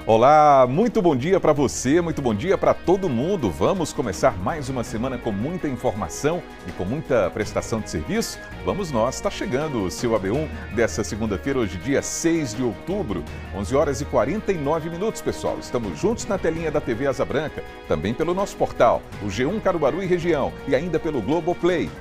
Olá, muito bom dia para você, muito bom dia para todo mundo. Vamos começar mais uma semana com muita informação e com muita prestação de serviço. Vamos nós, está chegando o seu AB1 dessa segunda-feira, hoje dia 6 de outubro, 11 horas e 49 minutos, pessoal. Estamos juntos na telinha da TV Asa Branca, também pelo nosso portal, o G1 Caruaru e região, e ainda pelo Globoplay.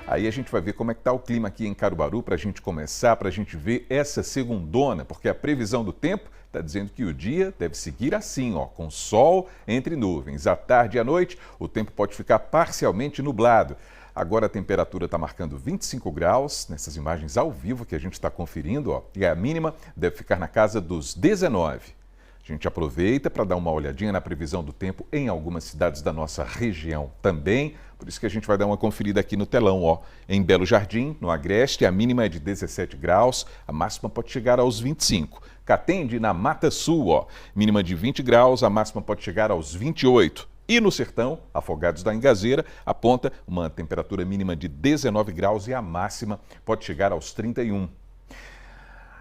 Aí a gente vai ver como é que está o clima aqui em Caruaru para a gente começar, para a gente ver essa segundona, porque a previsão do tempo está dizendo que o dia deve seguir assim, ó, com sol entre nuvens. À tarde e à noite, o tempo pode ficar parcialmente nublado. Agora a temperatura está marcando 25 graus, nessas imagens ao vivo que a gente está conferindo, ó, e a mínima deve ficar na casa dos 19. A gente aproveita para dar uma olhadinha na previsão do tempo em algumas cidades da nossa região também. Por isso que a gente vai dar uma conferida aqui no telão, ó. Em Belo Jardim, no Agreste, a mínima é de 17 graus, a máxima pode chegar aos 25. Catende, na Mata Sul, ó, mínima de 20 graus, a máxima pode chegar aos 28. E no Sertão, Afogados da Engazeira, aponta uma temperatura mínima de 19 graus e a máxima pode chegar aos 31.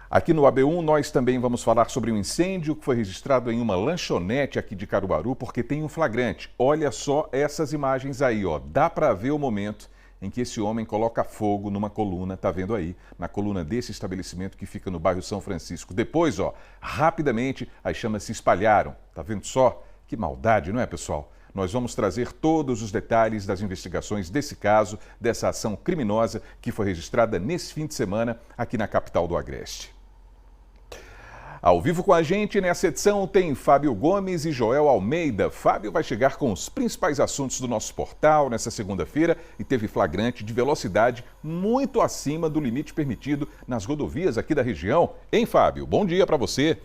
Aqui no AB1 nós também vamos falar sobre um incêndio que foi registrado em uma lanchonete aqui de Caruaru, porque tem um flagrante. Olha só essas imagens aí, ó. Dá para ver o momento em que esse homem coloca fogo numa coluna, tá vendo aí, na coluna desse estabelecimento que fica no bairro São Francisco. Depois, ó, rapidamente as chamas se espalharam. Tá vendo só? Que maldade, não é, pessoal? Nós vamos trazer todos os detalhes das investigações desse caso, dessa ação criminosa que foi registrada nesse fim de semana aqui na capital do Agreste. Ao vivo com a gente nessa edição tem Fábio Gomes e Joel Almeida. Fábio vai chegar com os principais assuntos do nosso portal nessa segunda-feira e teve flagrante de velocidade muito acima do limite permitido nas rodovias aqui da região. Hein, Fábio? Bom dia para você.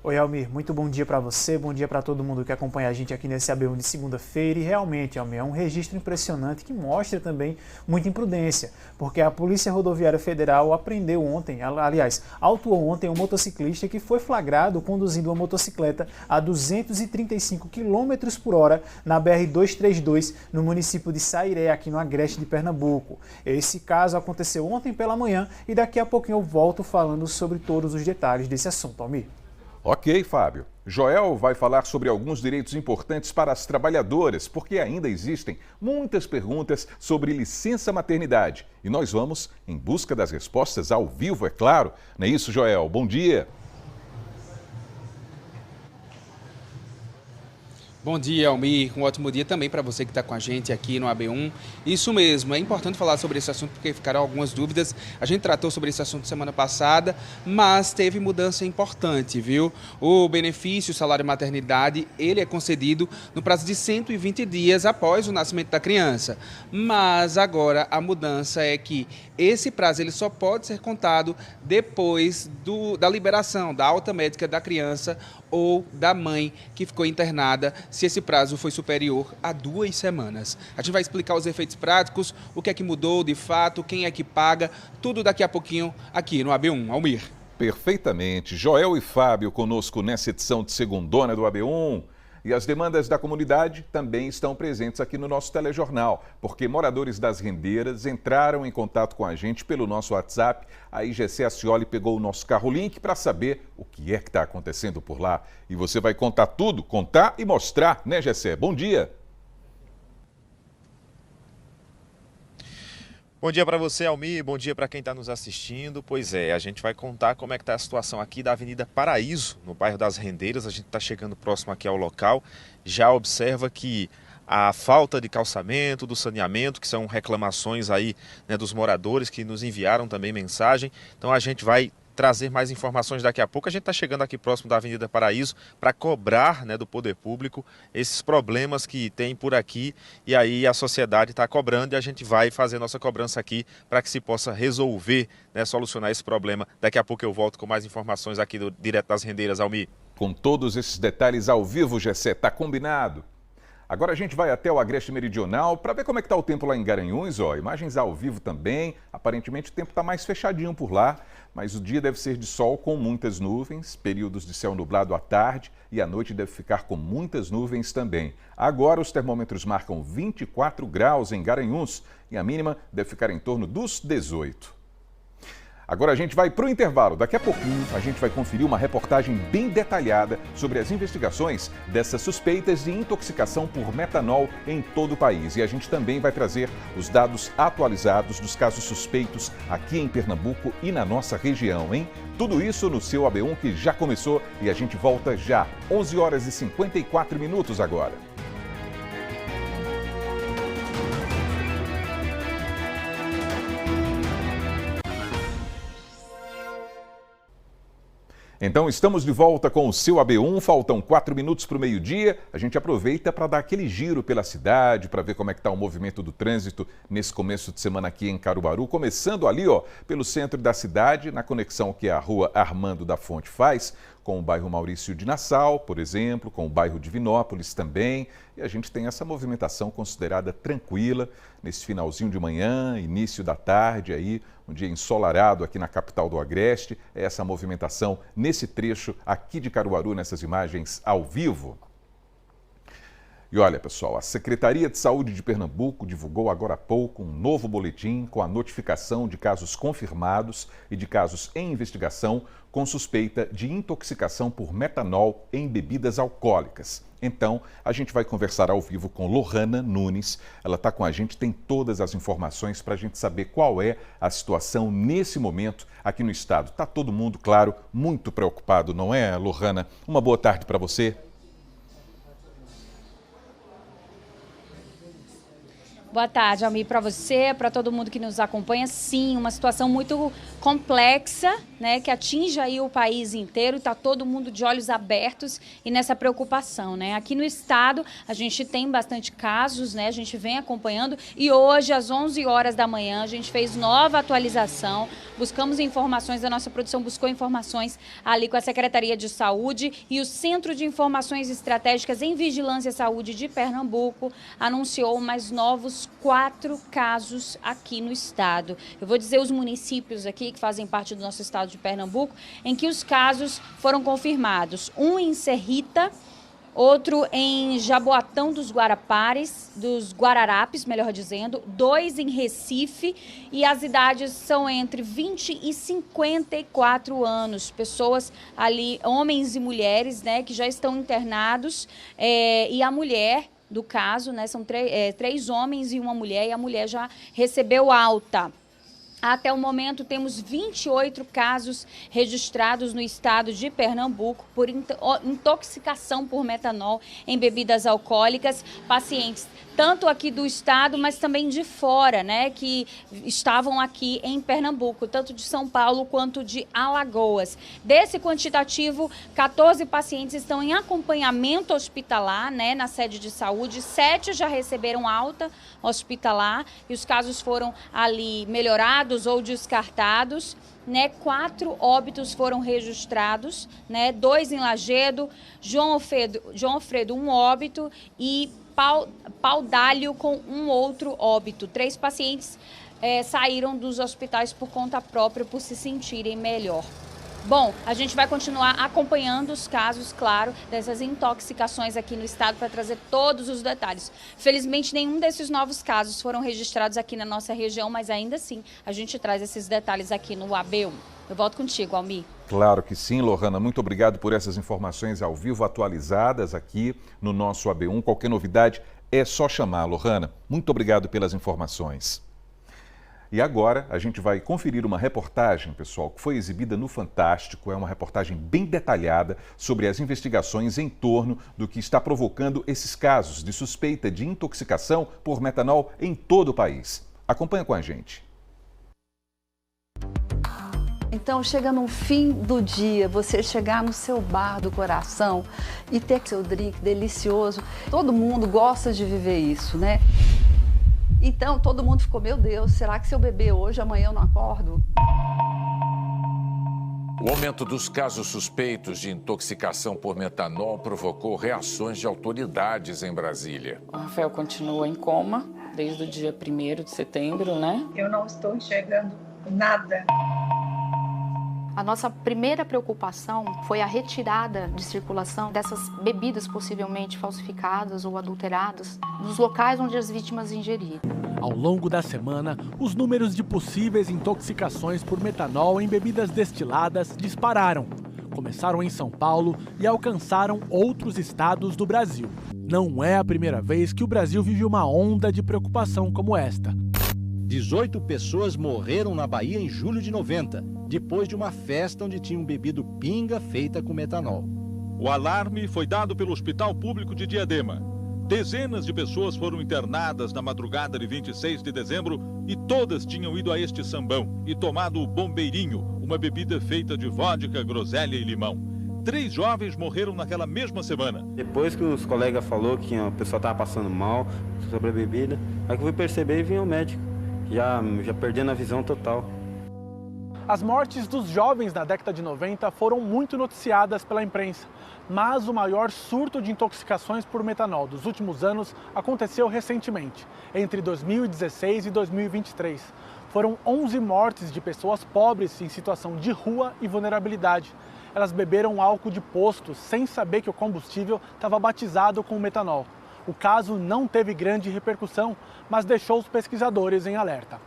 Oi, Almir, muito bom dia para você, bom dia para todo mundo que acompanha a gente aqui nesse AB1 de segunda-feira. E realmente, Almir, é um registro impressionante que mostra também muita imprudência, porque a Polícia Rodoviária Federal apreendeu ontem, aliás, autuou ontem um motociclista que foi flagrado conduzindo uma motocicleta a 235 km por hora na BR-232, no município de Sairé, aqui no Agreste de Pernambuco. Esse caso aconteceu ontem pela manhã e daqui a pouquinho eu volto falando sobre todos os detalhes desse assunto, Almir. Ok, Fábio. Joel vai falar sobre alguns direitos importantes para as trabalhadoras, porque ainda existem muitas perguntas sobre licença maternidade. E nós vamos em busca das respostas ao vivo, é claro. Não é isso, Joel? Bom dia. Bom dia, Almir. Um ótimo dia também para você que está com a gente aqui no AB1. Isso mesmo, é importante falar sobre esse assunto porque ficaram algumas dúvidas. A gente tratou sobre esse assunto semana passada, mas teve mudança importante, viu? O benefício, o salário maternidade, ele é concedido no prazo de 120 dias após o nascimento da criança. Mas agora a mudança é que esse prazo ele só pode ser contado depois da liberação da alta médica da criança ou da mãe que ficou internada, se esse prazo foi superior a 2 semanas. A gente vai explicar os efeitos práticos, o que é que mudou de fato, quem é que paga, tudo daqui a pouquinho aqui no AB1. Almir. Perfeitamente. Joel e Fábio conosco nessa edição de segundona do AB1. E as demandas da comunidade também estão presentes aqui no nosso telejornal, porque moradores das Rendeiras entraram em contato com a gente pelo nosso WhatsApp. A IGC Acioli pegou o nosso carro-link para saber o que é que está acontecendo por lá. E você vai contar tudo, contar e mostrar, né, Gessé? Bom dia! Bom dia para você, Almir, bom dia para quem está nos assistindo. Pois é, a gente vai contar como é que está a situação aqui da Avenida Paraíso, no bairro das Rendeiras. A gente está chegando próximo aqui ao local, já observa que a falta de calçamento, do saneamento, que são reclamações aí, né, dos moradores que nos enviaram também mensagem. Então a gente vai trazer mais informações daqui a pouco. A gente está chegando aqui próximo da Avenida Paraíso para cobrar, né, do poder público esses problemas que tem por aqui, e aí a sociedade está cobrando e a gente vai fazer nossa cobrança aqui para que se possa resolver, né, solucionar esse problema. Daqui a pouco eu volto com mais informações aqui direto das Rendeiras, Almir. Com todos esses detalhes ao vivo, Gessé, tá combinado? Agora a gente vai até o Agreste Meridional para ver como é que está o tempo lá em Garanhuns, ó. Imagens ao vivo também. Aparentemente o tempo está mais fechadinho por lá, mas o dia deve ser de sol com muitas nuvens, períodos de céu nublado à tarde, e a noite deve ficar com muitas nuvens também. Agora os termômetros marcam 24 graus em Garanhuns e a mínima deve ficar em torno dos 18. Agora a gente vai para o intervalo. Daqui a pouquinho a gente vai conferir uma reportagem bem detalhada sobre as investigações dessas suspeitas de intoxicação por metanol em todo o país. E a gente também vai trazer os dados atualizados dos casos suspeitos aqui em Pernambuco e na nossa região, hein? Tudo isso no seu AB1 que já começou e a gente volta já. 11 horas e 54 minutos agora. Então, estamos de volta com o seu AB1, faltam 4 minutos para o meio-dia. A gente aproveita para dar aquele giro pela cidade, para ver como é que está o movimento do trânsito nesse começo de semana aqui em Caruaru. Começando ali, pelo centro da cidade, na conexão que a rua Armando da Fonte faz, com o bairro Maurício de Nassau, por exemplo, com o bairro Divinópolis também. E a gente tem essa movimentação considerada tranquila nesse finalzinho de manhã, início da tarde, aí, um dia ensolarado aqui na capital do Agreste. É essa movimentação nesse trecho aqui de Caruaru, nessas imagens ao vivo. E olha, pessoal, a Secretaria de Saúde de Pernambuco divulgou agora há pouco um novo boletim com a notificação de casos confirmados e de casos em investigação com suspeita de intoxicação por metanol em bebidas alcoólicas. Então, a gente vai conversar ao vivo com Lohana Nunes. Ela está com a gente, tem todas as informações para a gente saber qual é a situação nesse momento aqui no estado. Está todo mundo, claro, muito preocupado, não é, Lohana? Uma boa tarde para você. Boa tarde, Almir, para você, para todo mundo que nos acompanha. Sim, uma situação muito complexa, né, que atinge aí o país inteiro, está todo mundo de olhos abertos e nessa preocupação, né? Aqui no estado a gente tem bastante casos, né, a gente vem acompanhando e hoje às 11 horas da manhã a gente fez nova atualização, buscamos informações, a nossa produção buscou informações ali com a Secretaria de Saúde e o Centro de Informações Estratégicas em Vigilância e Saúde de Pernambuco anunciou mais novos 4 casos aqui no estado. Eu vou dizer os municípios aqui que fazem parte do nosso estado de Pernambuco, em que os casos foram confirmados. Um em Serrita, outro em Jaboatão dos Guararapes, melhor dizendo, 2 em Recife e as idades são entre 20 e 54 anos. Pessoas ali, homens e mulheres, né, que já estão internados e a mulher do caso, né, são 3 homens e uma mulher, e a mulher já recebeu alta. Até o momento, temos 28 casos registrados no estado de Pernambuco por intoxicação por metanol em bebidas alcoólicas. Pacientes tanto aqui do estado, mas também de fora, né, que estavam aqui em Pernambuco, tanto de São Paulo quanto de Alagoas. Desse quantitativo, 14 pacientes estão em acompanhamento hospitalar, né, na sede de saúde, 7 já receberam alta hospitalar e os casos foram ali melhorados ou descartados, né? 4 óbitos foram registrados, né? 2 em Lagedo, João Alfredo 1 óbito e Paudalho com 1 outro óbito. 3 pacientes saíram dos hospitais por conta própria, por se sentirem melhor. Bom, a gente vai continuar acompanhando os casos, claro, dessas intoxicações aqui no estado para trazer todos os detalhes. Felizmente, nenhum desses novos casos foram registrados aqui na nossa região, mas ainda assim a gente traz esses detalhes aqui no AB1. Eu volto contigo, Almir. Claro que sim, Lohana. Muito obrigado por essas informações ao vivo atualizadas aqui no nosso AB1. Qualquer novidade é só chamar, Lohana. Muito obrigado pelas informações. E agora a gente vai conferir uma reportagem, pessoal, que foi exibida no Fantástico. É uma reportagem bem detalhada sobre as investigações em torno do que está provocando esses casos de suspeita de intoxicação por metanol em todo o país. Acompanha com a gente. Então chega no fim do dia, você chegar no seu bar do coração e ter seu drink delicioso. Todo mundo gosta de viver isso, né? Então todo mundo ficou, meu Deus, será que se eu beber hoje, amanhã eu não acordo? O aumento dos casos suspeitos de intoxicação por metanol provocou reações de autoridades em Brasília. O Rafael continua em coma desde o dia 1º de setembro, né? Eu não estou enxergando nada. A nossa primeira preocupação foi a retirada de circulação dessas bebidas possivelmente falsificadas ou adulteradas dos locais onde as vítimas ingeriram. Ao longo da semana, os números de possíveis intoxicações por metanol em bebidas destiladas dispararam. Começaram em São Paulo e alcançaram outros estados do Brasil. Não é a primeira vez que o Brasil vive uma onda de preocupação como esta. 18 pessoas morreram na Bahia em julho de 90, depois de uma festa onde tinham bebido pinga feita com metanol. O alarme foi dado pelo Hospital Público de Diadema. Dezenas de pessoas foram internadas na madrugada de 26 de dezembro e todas tinham ido a este sambão e tomado o bombeirinho, uma bebida feita de vodka, groselha e limão. 3 jovens morreram naquela mesma semana. Depois que os colegas falaram que a pessoa estava passando mal sobre a bebida, aí que eu fui perceber e vim ao médico, já perdendo a visão total. As mortes dos jovens na década de 90 foram muito noticiadas pela imprensa, mas o maior surto de intoxicações por metanol dos últimos anos aconteceu recentemente, entre 2016 e 2023. Foram 11 mortes de pessoas pobres em situação de rua e vulnerabilidade. Elas beberam álcool de posto sem saber que o combustível estava batizado com metanol. O caso não teve grande repercussão, mas deixou os pesquisadores em alerta.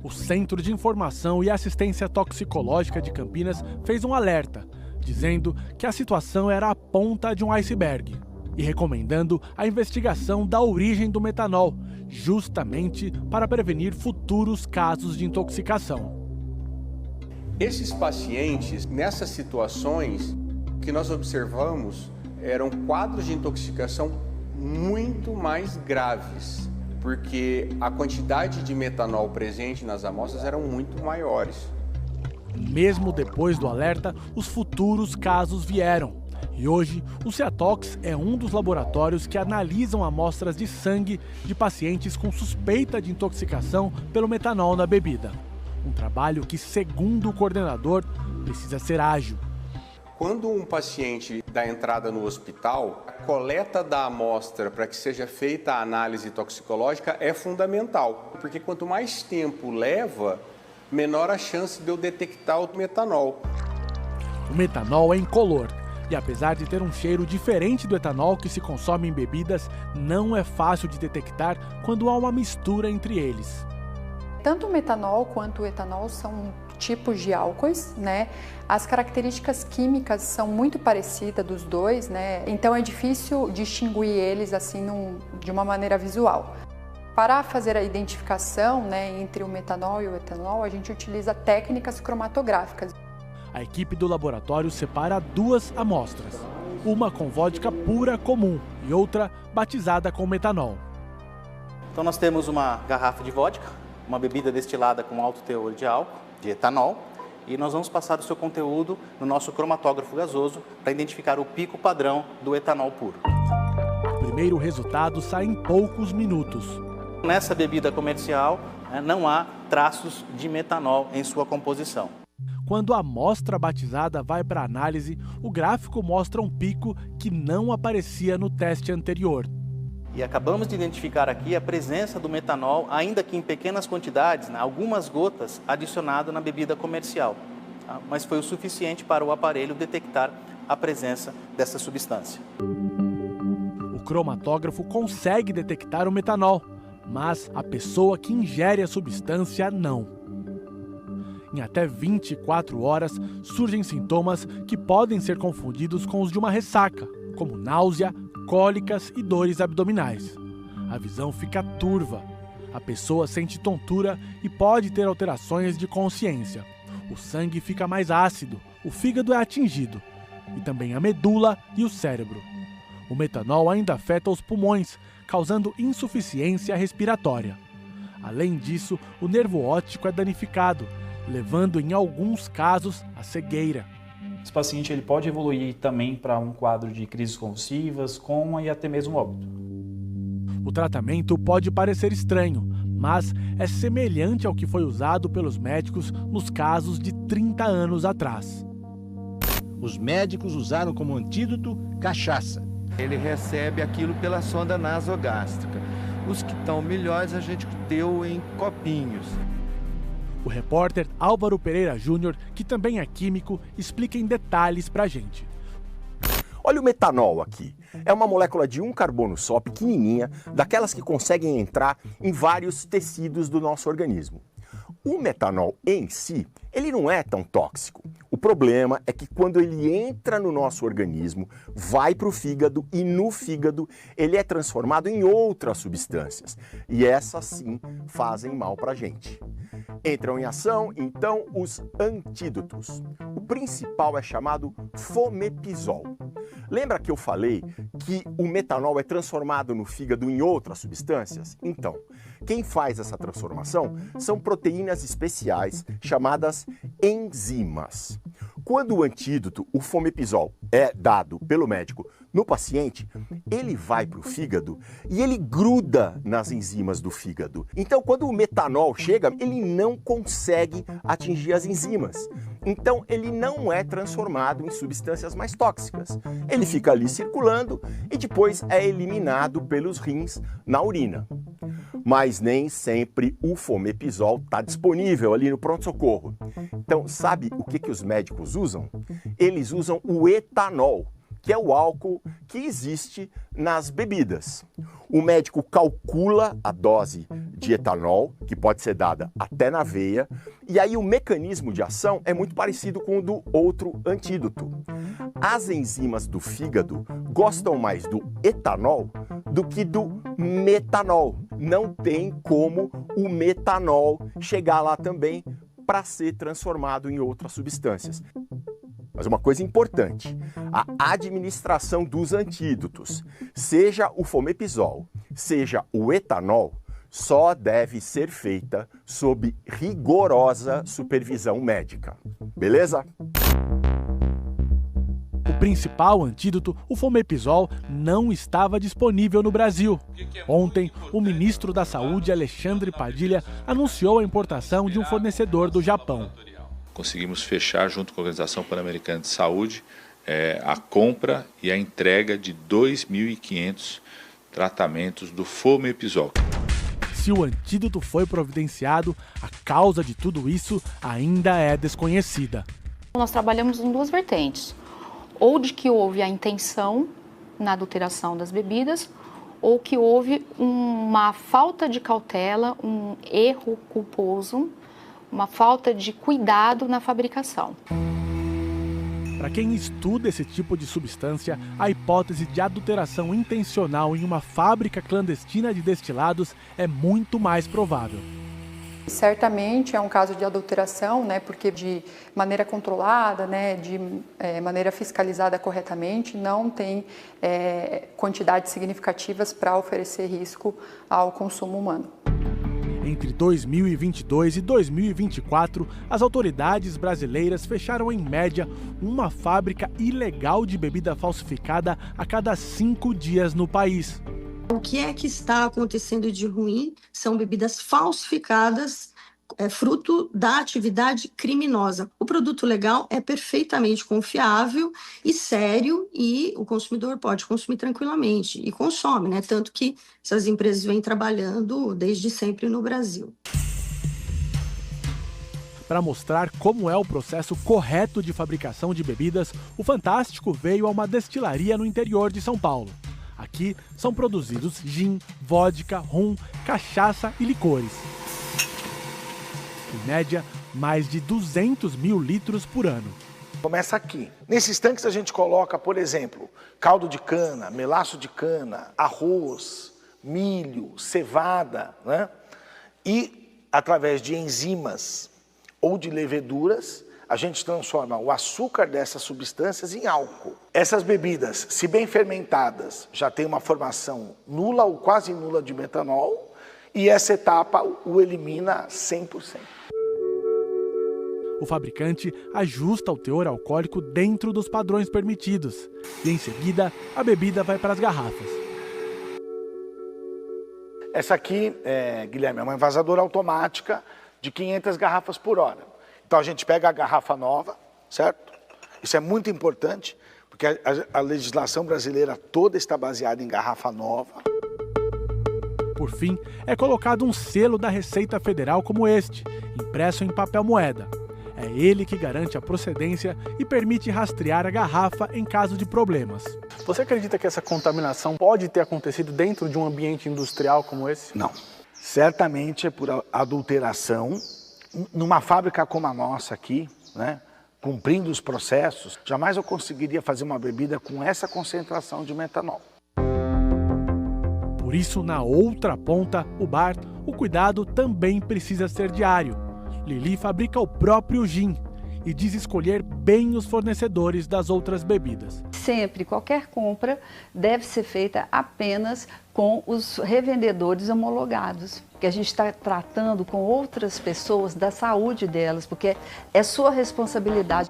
O Centro de Informação e Assistência Toxicológica de Campinas fez um alerta, dizendo que a situação era a ponta de um iceberg e recomendando a investigação da origem do metanol, justamente para prevenir futuros casos de intoxicação. Esses pacientes, nessas situações, o que nós observamos eram quadros de intoxicação muito mais graves, porque a quantidade de metanol presente nas amostras eram muito maiores. Mesmo depois do alerta, os futuros casos vieram. E hoje, o Ceatox é um dos laboratórios que analisam amostras de sangue de pacientes com suspeita de intoxicação pelo metanol na bebida. Um trabalho que, segundo o coordenador, precisa ser ágil. Quando um paciente dá entrada no hospital, a coleta da amostra para que seja feita a análise toxicológica é fundamental, porque quanto mais tempo leva, menor a chance de eu detectar o metanol. O metanol é incolor e, apesar de ter um cheiro diferente do etanol que se consome em bebidas, não é fácil de detectar quando há uma mistura entre eles. Tanto o metanol quanto o etanol são tipos de álcoois, né? As características químicas são muito parecidas dos dois, né? Então é difícil distinguir eles assim de uma maneira visual. Para fazer a identificação, né, entre o metanol e o etanol, a gente utiliza técnicas cromatográficas. A equipe do laboratório separa 2 amostras, uma com vodka pura comum e outra batizada com metanol. Então nós temos uma garrafa de vodka, uma bebida destilada com alto teor de álcool, de etanol, e nós vamos passar o seu conteúdo no nosso cromatógrafo gasoso para identificar o pico padrão do etanol puro. O primeiro resultado sai em poucos minutos. Nessa bebida comercial, não há traços de metanol em sua composição. Quando a amostra batizada vai para análise, o gráfico mostra um pico que não aparecia no teste anterior. E acabamos de identificar aqui a presença do metanol, ainda que em pequenas quantidades, né, algumas gotas adicionado na bebida comercial. Tá? Mas foi o suficiente para o aparelho detectar a presença dessa substância. O cromatógrafo consegue detectar o metanol, mas a pessoa que ingere a substância não. Em até 24 horas, surgem sintomas que podem ser confundidos com os de uma ressaca, como náusea, cólicas e dores abdominais. A visão fica turva, a pessoa sente tontura e pode ter alterações de consciência. O sangue fica mais ácido, o fígado é atingido, e também a medula e o cérebro. O metanol ainda afeta os pulmões, causando insuficiência respiratória. Além disso, o nervo óptico é danificado, levando em alguns casos à cegueira. Esse paciente ele pode evoluir também para um quadro de crises convulsivas, coma e até mesmo óbito. O tratamento pode parecer estranho, mas é semelhante ao que foi usado pelos médicos nos casos de 30 anos atrás. Os médicos usaram como antídoto cachaça. Ele recebe aquilo pela sonda nasogástrica. Os que estão melhores a gente deu em copinhos. O repórter Álvaro Pereira Júnior, que também é químico, explica em detalhes pra gente. Olha o metanol aqui. É uma molécula de um carbono só, pequenininha, daquelas que conseguem entrar em vários tecidos do nosso organismo. O metanol em si, ele não é tão tóxico. O problema é que quando ele entra no nosso organismo, vai para o fígado e no fígado ele é transformado em outras substâncias. E essas sim fazem mal para a gente. Entram em ação, então, os antídotos. O principal é chamado fomepizol. Lembra que eu falei que o metanol é transformado no fígado em outras substâncias? Então, quem faz essa transformação são proteínas especiais chamadas enzimas. Quando o antídoto, o fomepizol, é dado pelo médico no paciente, ele vai para o fígado e ele gruda nas enzimas do fígado. Então, quando o metanol chega, ele não consegue atingir as enzimas. Então, ele não é transformado em substâncias mais tóxicas. Ele fica ali circulando e depois é eliminado pelos rins na urina. Mas nem sempre o fomepizol está disponível ali no pronto-socorro. Então, sabe o que os médicos usam? Eles usam o etanol, que é o álcool que existe nas bebidas. O médico calcula a dose de etanol, que pode ser dada até na veia, e aí o mecanismo de ação é muito parecido com o do outro antídoto. As enzimas do fígado gostam mais do etanol do que do metanol. Não tem como o metanol chegar lá também para ser transformado em outras substâncias. Mas uma coisa importante, a administração dos antídotos, seja o fomepizol, seja o etanol, só deve ser feita sob rigorosa supervisão médica. Beleza? O principal antídoto, o fomepizol, não estava disponível no Brasil. Ontem, o ministro da Saúde, Alexandre Padilha, anunciou a importação de um fornecedor do Japão. Conseguimos fechar, junto com a Organização Pan-Americana de Saúde, a compra e a entrega de 2.500 tratamentos do fomepizol. Se o antídoto foi providenciado, a causa de tudo isso ainda é desconhecida. Nós trabalhamos em duas vertentes. Ou de que houve a intenção na adulteração das bebidas, ou que houve uma falta de cautela, um erro culposo, uma falta de cuidado na fabricação. Para quem estuda esse tipo de substância, a hipótese de adulteração intencional em uma fábrica clandestina de destilados é muito mais provável. Certamente é um caso de adulteração, né, porque de maneira controlada, né, de maneira fiscalizada corretamente, não tem quantidades significativas para oferecer risco ao consumo humano. Entre 2022 e 2024, as autoridades brasileiras fecharam em média uma fábrica ilegal de bebida falsificada a cada 5 dias no país. O que é que está acontecendo de ruim são bebidas falsificadas, fruto da atividade criminosa. O produto legal é perfeitamente confiável e sério e o consumidor pode consumir tranquilamente e consome, né? Tanto que essas empresas vêm trabalhando desde sempre no Brasil. Para mostrar como é o processo correto de fabricação de bebidas, o Fantástico veio a uma destilaria no interior de São Paulo. Aqui são produzidos gin, vodka, rum, cachaça e licores. Em média, mais de 200 mil litros por ano. Começa aqui. Nesses tanques a gente coloca, por exemplo, caldo de cana, melaço de cana, arroz, milho, cevada, né? E através de enzimas ou de leveduras, a gente transforma o açúcar dessas substâncias em álcool. Essas bebidas, se bem fermentadas, já têm uma formação nula ou quase nula de metanol, e essa etapa o elimina 100%. O fabricante ajusta o teor alcoólico dentro dos padrões permitidos e, em seguida, a bebida vai para as garrafas. Essa aqui, Guilherme, é uma envasadora automática de 500 garrafas por hora. Então a gente pega a garrafa nova, certo? Isso é muito importante, porque a legislação brasileira toda está baseada em garrafa nova. Por fim, é colocado um selo da Receita Federal como este, impresso em papel moeda. É ele que garante a procedência e permite rastrear a garrafa em caso de problemas. Você acredita que essa contaminação pode ter acontecido dentro de um ambiente industrial como esse? Não. Certamente é por adulteração. Numa fábrica como a nossa aqui, né, cumprindo os processos, jamais eu conseguiria fazer uma bebida com essa concentração de metanol. Por isso, na outra ponta, o bar, o cuidado também precisa ser diário. Lili fabrica o próprio gin e diz escolher bem os fornecedores das outras bebidas. Sempre, qualquer compra deve ser feita apenas com os revendedores homologados, porque a gente está tratando com outras pessoas da saúde delas, porque é sua responsabilidade.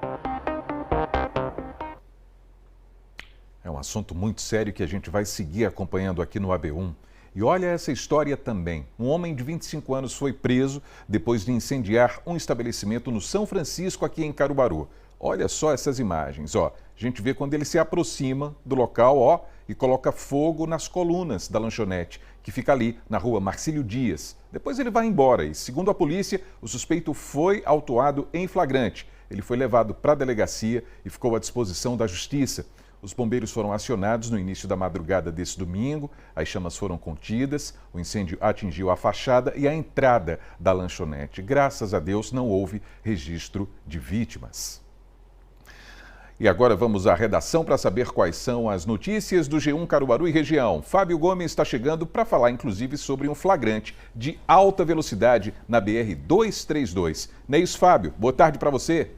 É um assunto muito sério que a gente vai seguir acompanhando aqui no AB1. E olha essa história também. Um homem de 25 anos foi preso depois de incendiar um estabelecimento no São Francisco, aqui em Caruaru. Olha só essas imagens, ó. A gente vê quando ele se aproxima do local, ó, e coloca fogo nas colunas da lanchonete, que fica ali na rua Marcílio Dias. Depois ele vai embora e, segundo a polícia, o suspeito foi autuado em flagrante. Ele foi levado para a delegacia e ficou à disposição da justiça. Os bombeiros foram acionados no início da madrugada desse domingo, as chamas foram contidas, o incêndio atingiu a fachada e a entrada da lanchonete. Graças a Deus não houve registro de vítimas. E agora vamos à redação para saber quais são as notícias do G1 Caruaru e região. Fábio Gomes está chegando para falar inclusive sobre um flagrante de alta velocidade na BR-232. Não é isso, Fábio? Boa tarde para você.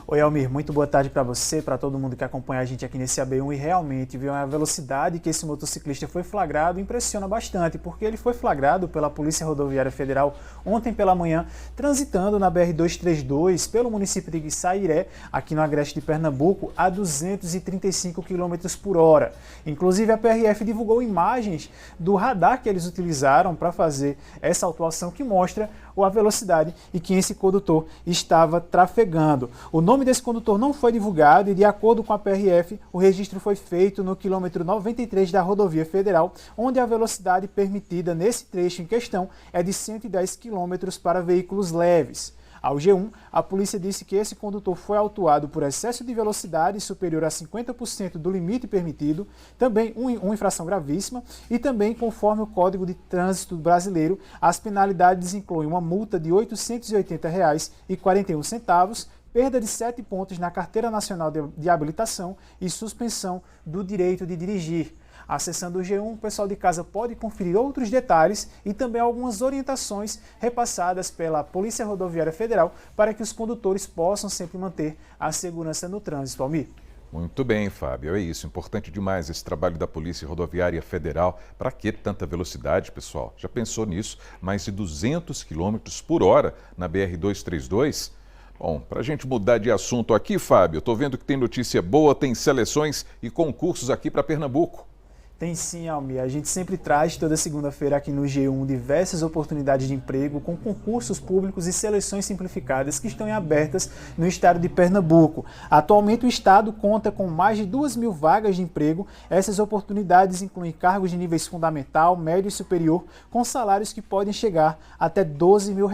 Oi, Almir, muito boa tarde para você, para todo mundo que acompanha a gente aqui nesse AB1 e realmente viu a velocidade que esse motociclista foi flagrado, impressiona bastante, porque ele foi flagrado pela Polícia Rodoviária Federal ontem pela manhã, transitando na BR-232 pelo município de Guiçairé, aqui no agreste de Pernambuco, a 235 km por hora. Inclusive a PRF divulgou imagens do radar que eles utilizaram para fazer essa autuação que mostra a velocidade e que esse condutor estava trafegando. O nome desse condutor não foi divulgado e, de acordo com a PRF, o registro foi feito no quilômetro 93 da rodovia federal, onde a velocidade permitida nesse trecho em questão é de 110 km para veículos leves. Ao G1, a polícia disse que esse condutor foi autuado por excesso de velocidade superior a 50% do limite permitido, também uma infração gravíssima, e também, conforme o Código de Trânsito Brasileiro, as penalidades incluem uma multa de R$ 880,41, perda de 7 pontos na Carteira Nacional de Habilitação e suspensão do direito de dirigir. Acessando o G1, o pessoal de casa pode conferir outros detalhes e também algumas orientações repassadas pela Polícia Rodoviária Federal para que os condutores possam sempre manter a segurança no trânsito. Almir. Muito bem, Fábio. É isso. Importante demais esse trabalho da Polícia Rodoviária Federal. Para que tanta velocidade, pessoal? Já pensou nisso? Mais de 200 km por hora na BR-232? Bom, para a gente mudar de assunto aqui, Fábio, estou vendo que tem notícia boa, tem seleções e concursos aqui para Pernambuco. Tem sim, Almir. A gente sempre traz toda segunda-feira aqui no G1 diversas oportunidades de emprego com concursos públicos e seleções simplificadas que estão abertas no estado de Pernambuco. Atualmente o estado conta com mais de 2.000 vagas de emprego. Essas oportunidades incluem cargos de níveis fundamental, médio e superior, com salários que podem chegar até R$12 mil.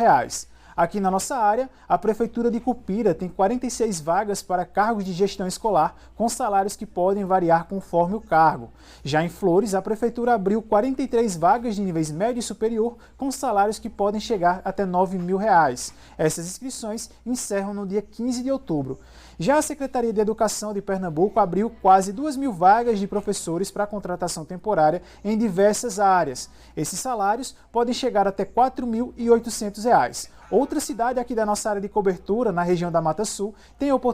Aqui na nossa área, a Prefeitura de Cupira tem 46 vagas para cargos de gestão escolar, com salários que podem variar conforme o cargo. Já em Flores, a Prefeitura abriu 43 vagas de níveis médio e superior, com salários que podem chegar até R$9 mil. Essas inscrições encerram no dia 15 de outubro. Já a Secretaria de Educação de Pernambuco abriu quase 2.000 vagas de professores para contratação temporária em diversas áreas. Esses salários podem chegar até R$ 4.800. Outra cidade aqui da nossa área de cobertura, na região da Mata Sul,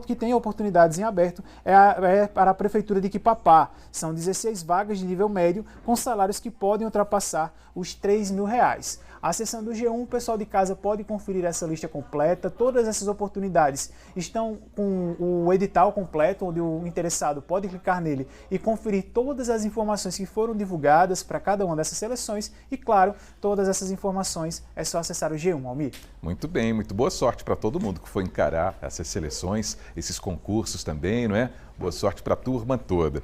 que tem oportunidades em aberto, é para a Prefeitura de Quipapá. São 16 vagas de nível médio, com salários que podem ultrapassar os R$3 mil. Acessando o G1, o pessoal de casa pode conferir essa lista completa. Todas essas oportunidades estão com o edital completo, onde o interessado pode clicar nele e conferir todas as informações que foram divulgadas para cada uma dessas seleções. E, claro, todas essas informações é só acessar o G1, Almir. Muito bem, muito boa sorte para todo mundo que for encarar essas seleções, esses concursos também, não é? Boa sorte para a turma toda.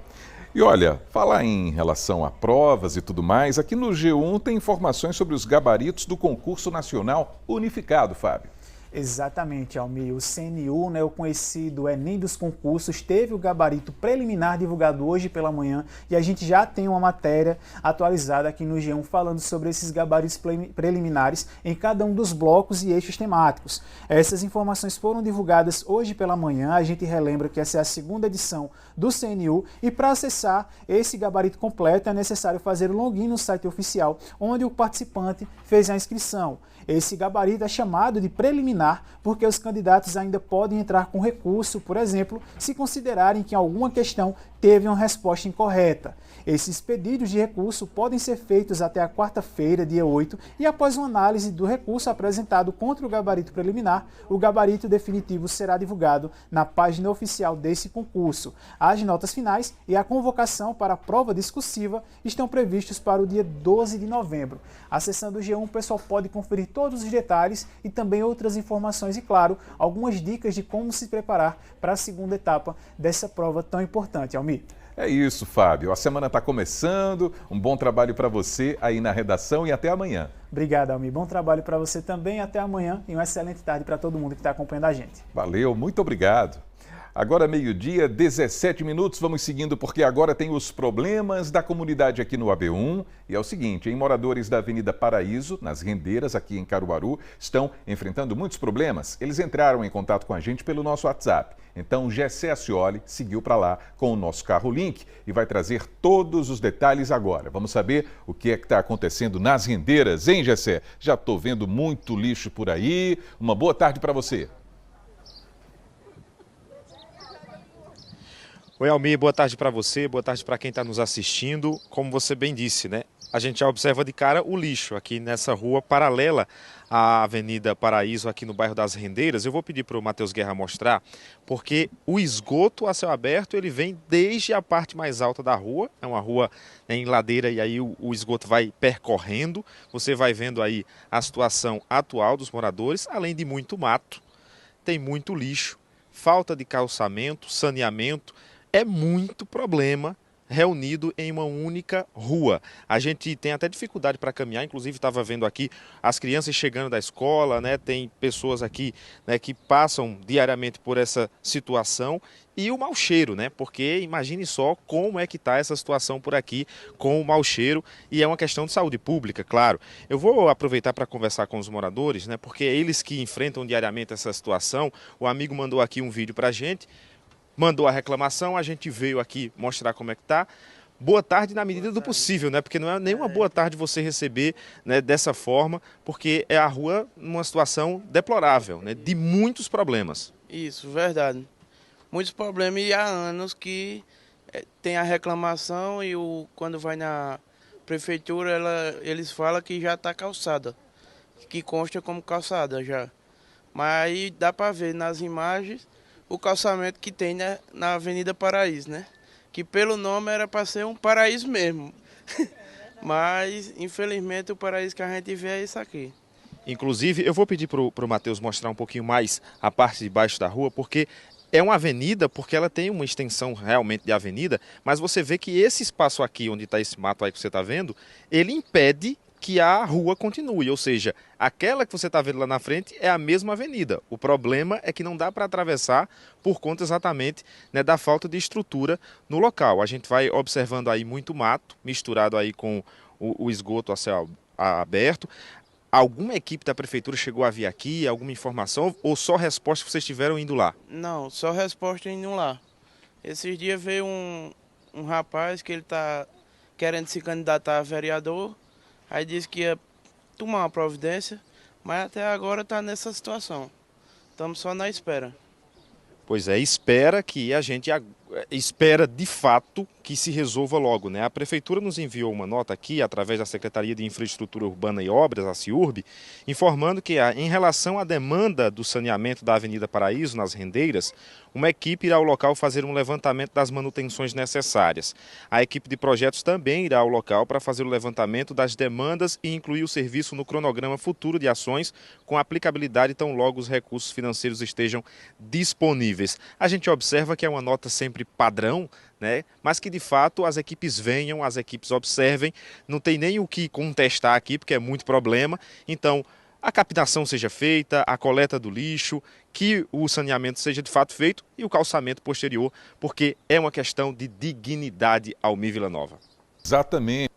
E olha, falar em relação a provas e tudo mais, aqui no G1 tem informações sobre os gabaritos do concurso nacional unificado, Fábio. Exatamente, Almir. O CNU, o conhecido Enem dos concursos, teve o gabarito preliminar divulgado hoje pela manhã e a gente já tem uma matéria atualizada aqui no G1 falando sobre esses gabaritos preliminares em cada um dos blocos e eixos temáticos. Essas informações foram divulgadas hoje pela manhã. A gente relembra que essa é a segunda edição do CNU e para acessar esse gabarito completo é necessário fazer o login no site oficial, onde o participante fez a inscrição. Esse gabarito é chamado de preliminar porque os candidatos ainda podem entrar com recurso, por exemplo, se considerarem que alguma questão teve uma resposta incorreta. Esses pedidos de recurso podem ser feitos até a quarta-feira, dia 8, e após uma análise do recurso apresentado contra o gabarito preliminar, o gabarito definitivo será divulgado na página oficial desse concurso. As notas finais e a convocação para a prova discursiva estão previstos para o dia 12 de novembro. Acessando o G1, o pessoal pode conferir todos os detalhes e também outras informações e, claro, algumas dicas de como se preparar para a segunda etapa dessa prova tão importante, Almir. É isso, Fábio. A semana está começando. Um bom trabalho para você aí na redação e até amanhã. Obrigado, Almir. Bom trabalho para você também. Até amanhã e uma excelente tarde para todo mundo que está acompanhando a gente. Valeu, muito obrigado. Agora meio-dia, 17 minutos, vamos seguindo porque agora tem os problemas da comunidade aqui no AB1. E é o seguinte, moradores da Avenida Paraíso, nas Rendeiras, aqui em Caruaru, estão enfrentando muitos problemas. Eles entraram em contato com a gente pelo nosso WhatsApp. Então, Gessé Ascioli seguiu para lá com o nosso carro Link e vai trazer todos os detalhes agora. Vamos saber o que é que está acontecendo nas Rendeiras, hein, Gessé? Já estou vendo muito lixo por aí. Uma boa tarde para você. Oi, Almir, boa tarde para você, boa tarde para quem está nos assistindo. Como você bem disse, né? A gente já observa de cara o lixo aqui nessa rua paralela à Avenida Paraíso, aqui no bairro das Rendeiras. Eu vou pedir para o Matheus Guerra mostrar, porque o esgoto a céu aberto, ele vem desde a parte mais alta da rua. É uma rua em ladeira e aí o esgoto vai percorrendo. Você vai vendo aí a situação atual dos moradores, além de muito mato. Tem muito lixo, falta de calçamento, saneamento. É muito problema reunido em uma única rua. A gente tem até dificuldade para caminhar, inclusive estava vendo aqui as crianças chegando da escola, né? Tem pessoas aqui, né, que passam diariamente por essa situação e o mau cheiro, né? Porque imagine só como é que está essa situação por aqui com o mau cheiro e é uma questão de saúde pública, claro. Eu vou aproveitar para conversar com os moradores, né? Porque é eles que enfrentam diariamente essa situação. O amigo mandou aqui um vídeo para a gente. Mandou a reclamação, a gente veio aqui mostrar como é que tá. Boa tarde na medida do possível, né? Porque não é nenhuma boa tarde você receber, né, dessa forma, porque é a rua numa situação deplorável, né? De muitos problemas. Isso, verdade. Muitos problemas e há anos que tem a reclamação e quando vai na prefeitura eles falam que já está calçada, que consta como calçada já. Mas aí dá para ver nas imagens o calçamento que tem na Avenida Paraíso, né? Que pelo nome era para ser um paraíso mesmo. Mas, infelizmente, o paraíso que a gente vê é isso aqui. Inclusive, eu vou pedir para o Matheus mostrar um pouquinho mais a parte de baixo da rua, porque é uma avenida, porque ela tem uma extensão realmente de avenida, mas você vê que esse espaço aqui, onde está esse mato aí que você está vendo, ele impede que a rua continue, ou seja, aquela que você está vendo lá na frente é a mesma avenida. O problema é que não dá para atravessar por conta exatamente, né, da falta de estrutura no local. A gente vai observando aí muito mato, misturado aí com o esgoto a céu aberto. Alguma equipe da prefeitura chegou a vir aqui, alguma informação, ou só resposta que vocês tiveram indo lá? Não, só resposta indo lá. Esses dias veio um rapaz que ele está querendo se candidatar a vereador. Aí disse que ia tomar uma providência, mas até agora está nessa situação. Estamos só na espera. Pois é, espera de fato que se resolva logo, né? A prefeitura nos enviou uma nota aqui, através da Secretaria de Infraestrutura Urbana e Obras, a CIURB, informando que em relação à demanda do saneamento da Avenida Paraíso, nas Rendeiras, uma equipe irá ao local fazer um levantamento das manutenções necessárias. A equipe de projetos também irá ao local para fazer o levantamento das demandas e incluir o serviço no cronograma futuro de ações com aplicabilidade tão logo os recursos financeiros estejam disponíveis. A gente observa que é uma nota sempre padrão, né? Mas que de fato as equipes venham, as equipes observem, não tem nem o que contestar aqui, porque é muito problema. Então, a captação seja feita, a coleta do lixo, que o saneamento seja de fato feito e o calçamento posterior, porque é uma questão de dignidade ao Mi Vila Nova. Exatamente.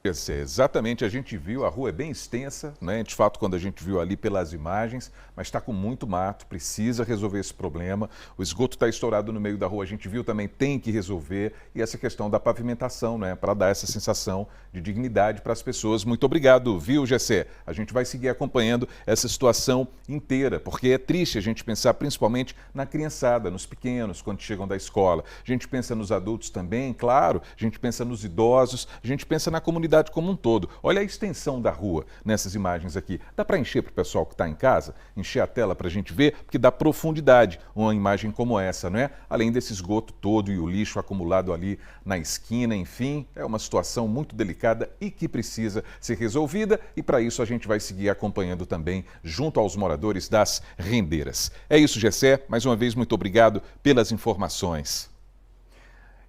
A gente viu, a rua é bem extensa, né? De fato, quando a gente viu ali pelas imagens, mas está com muito mato, precisa resolver esse problema. O esgoto está estourado no meio da rua, a gente viu também, tem que resolver. E essa questão da pavimentação, né? Para dar essa sensação de dignidade para as pessoas. Muito obrigado, viu, Gessé? A gente vai seguir acompanhando essa situação inteira, porque é triste a gente pensar principalmente na criançada, nos pequenos, quando chegam da escola. A gente pensa nos adultos também, claro, a gente pensa nos idosos, a gente pensa na comunidade como um todo. Olha a extensão da rua nessas imagens aqui. Dá para encher para o pessoal que está em casa? Encher a tela para a gente ver? Porque dá profundidade uma imagem como essa, não é? Além desse esgoto todo e o lixo acumulado ali na esquina, enfim, é uma situação muito delicada e que precisa ser resolvida, e para isso a gente vai seguir acompanhando também junto aos moradores das rendeiras. É isso, Gessé. Mais uma vez, muito obrigado pelas informações.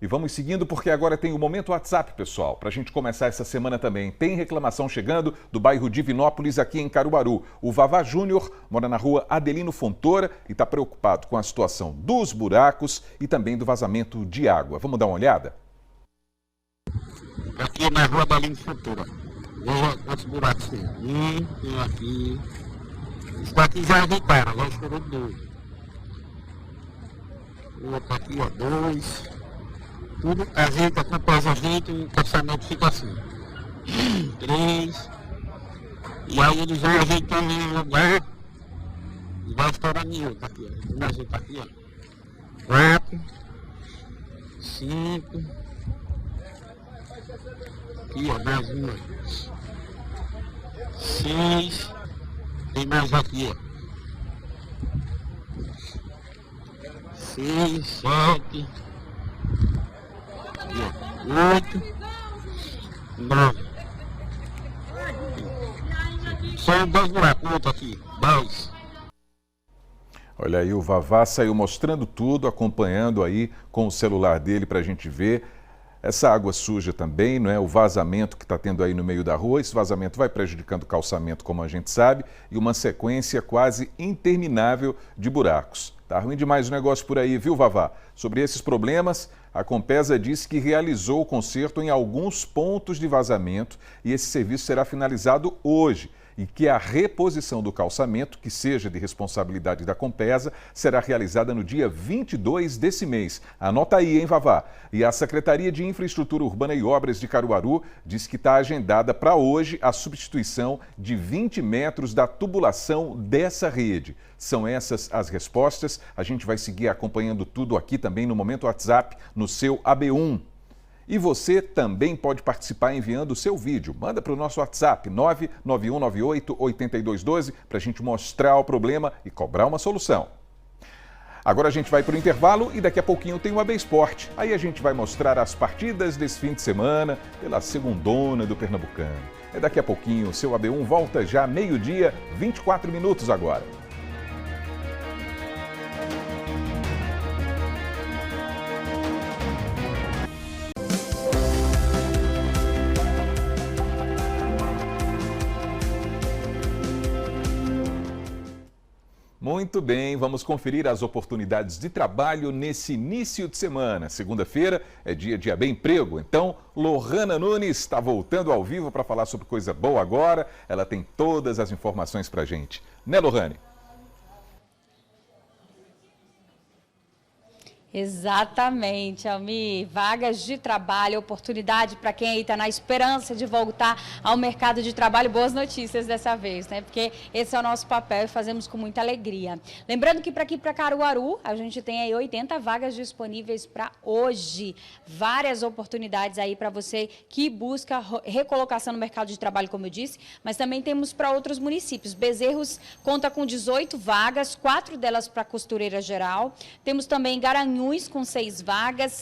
E vamos seguindo, porque agora tem o Momento WhatsApp, pessoal, para a gente começar essa semana também. Tem reclamação chegando do bairro Divinópolis, aqui em Caruaru. O Vavá Júnior mora na rua Adelino Fontoura e está preocupado com a situação dos buracos e também do vazamento de água. Vamos dar uma olhada? Aqui na rua Adelino Fontoura. Veja quantos buracos tem. Tem aqui. Isso daqui já ajeitaram, já estourou dois. O outro aqui, ó, dois. Tudo ajeita, compôs a gente, o calçamento fica assim. 3. E aí eles vão ajeitando em um lugar e vai estourando em outro aqui, ó. Vamos ajeitar aqui, ó. 4. 5. Aqui, ó, mais uma. 6. Tem mais aqui, ó. 6, 7. 8, 9. Só 2 buracos, outro aqui, 2. Olha aí, o Vavá saiu mostrando tudo, acompanhando aí com o celular dele para a gente ver. Essa água suja também, não é? O vazamento que está tendo aí no meio da rua. Esse vazamento vai prejudicando o calçamento, como a gente sabe, e uma sequência quase interminável de buracos. Tá ruim demais o negócio por aí, viu, Vavá? Sobre esses problemas, a Compesa disse que realizou o conserto em alguns pontos de vazamento e esse serviço será finalizado hoje. E que a reposição do calçamento, que seja de responsabilidade da Compesa, será realizada no dia 22 desse mês. Anota aí, hein, Vavá? E a Secretaria de Infraestrutura Urbana e Obras de Caruaru diz que está agendada para hoje a substituição de 20 metros da tubulação dessa rede. São essas as respostas. A gente vai seguir acompanhando tudo aqui também no Momento WhatsApp, no seu AB1. E você também pode participar enviando o seu vídeo. Manda para o nosso WhatsApp 991988212 para a gente mostrar o problema e cobrar uma solução. Agora a gente vai para o intervalo e daqui a pouquinho tem o AB Esporte. Aí a gente vai mostrar as partidas desse fim de semana pela segundona do Pernambucano. É daqui a pouquinho, o seu AB1 volta já meio-dia, 24 minutos agora. Muito bem, vamos conferir as oportunidades de trabalho nesse início de semana. Segunda-feira é dia de AB Emprego, então Lohana Nunes está voltando ao vivo para falar sobre coisa boa agora. Ela tem todas as informações para a gente. Né, Lohane? Exatamente, Almi. Vagas de trabalho, oportunidade para quem aí está na esperança de voltar ao mercado de trabalho. Boas notícias dessa vez, né? Porque esse é o nosso papel e fazemos com muita alegria. Lembrando que aqui para Caruaru, a gente tem aí 80 vagas disponíveis para hoje. Várias oportunidades aí para você que busca recolocação no mercado de trabalho, como eu disse, mas também temos para outros municípios. Bezerros conta com 18 vagas, 4 delas para costureira geral. Temos também Garanhuns com 6 vagas,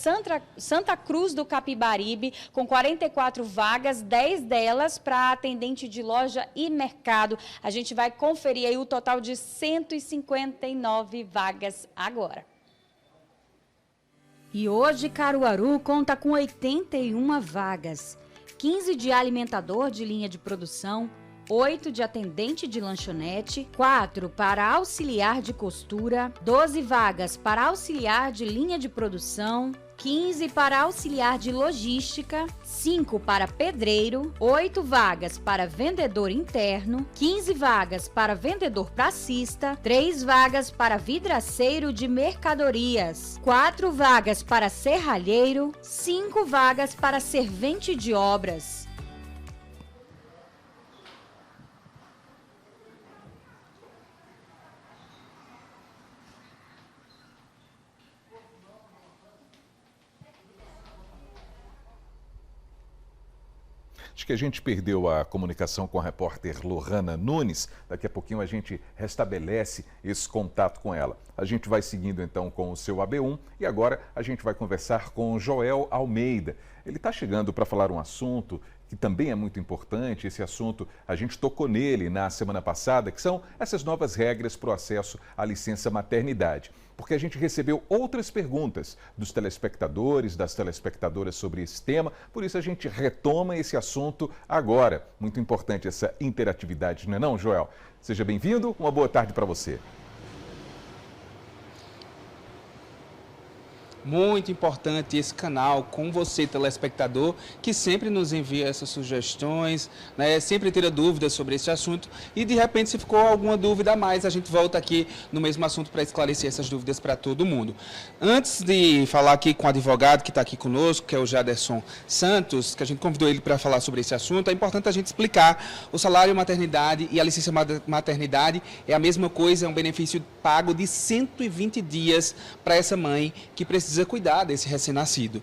Santa Cruz do Capibaribe com 44 vagas, 10 delas para atendente de loja e mercado. A gente vai conferir aí o total de 159 vagas agora. E hoje Caruaru conta com 81 vagas, 15 de alimentador de linha de produção, 8 de atendente de lanchonete, 4 para auxiliar de costura, 12 vagas para auxiliar de linha de produção, 15 para auxiliar de logística, 5 para pedreiro, 8 vagas para vendedor interno, 15 vagas para vendedor pracista, 3 vagas para vidraceiro de mercadorias, 4 vagas para serralheiro, 5 vagas para servente de obras. Acho que a gente perdeu a comunicação com a repórter Lohana Nunes. Daqui a pouquinho a gente restabelece esse contato com ela. A gente vai seguindo então com o seu AB1 e agora a gente vai conversar com o Joel Almeida. Ele está chegando para falar um assunto que também é muito importante. Esse assunto, a gente tocou nele na semana passada, que são essas novas regras para o acesso à licença maternidade. Porque a gente recebeu outras perguntas dos telespectadores, das telespectadoras sobre esse tema, por isso a gente retoma esse assunto agora. Muito importante essa interatividade, não é não, Joel? Seja bem-vindo, uma boa tarde para você. Muito importante esse canal com você, telespectador, que sempre nos envia essas sugestões, né? Sempre tira dúvidas sobre esse assunto e de repente se ficou alguma dúvida a mais, a gente volta aqui no mesmo assunto para esclarecer essas dúvidas para todo mundo. Antes de falar aqui com o advogado que está aqui conosco, que é o Jaderson Santos, que a gente convidou ele para falar sobre esse assunto, é importante a gente explicar o salário maternidade e a licença maternidade é a mesma coisa, é um benefício pago de 120 dias para essa mãe que precisa cuidar desse recém-nascido.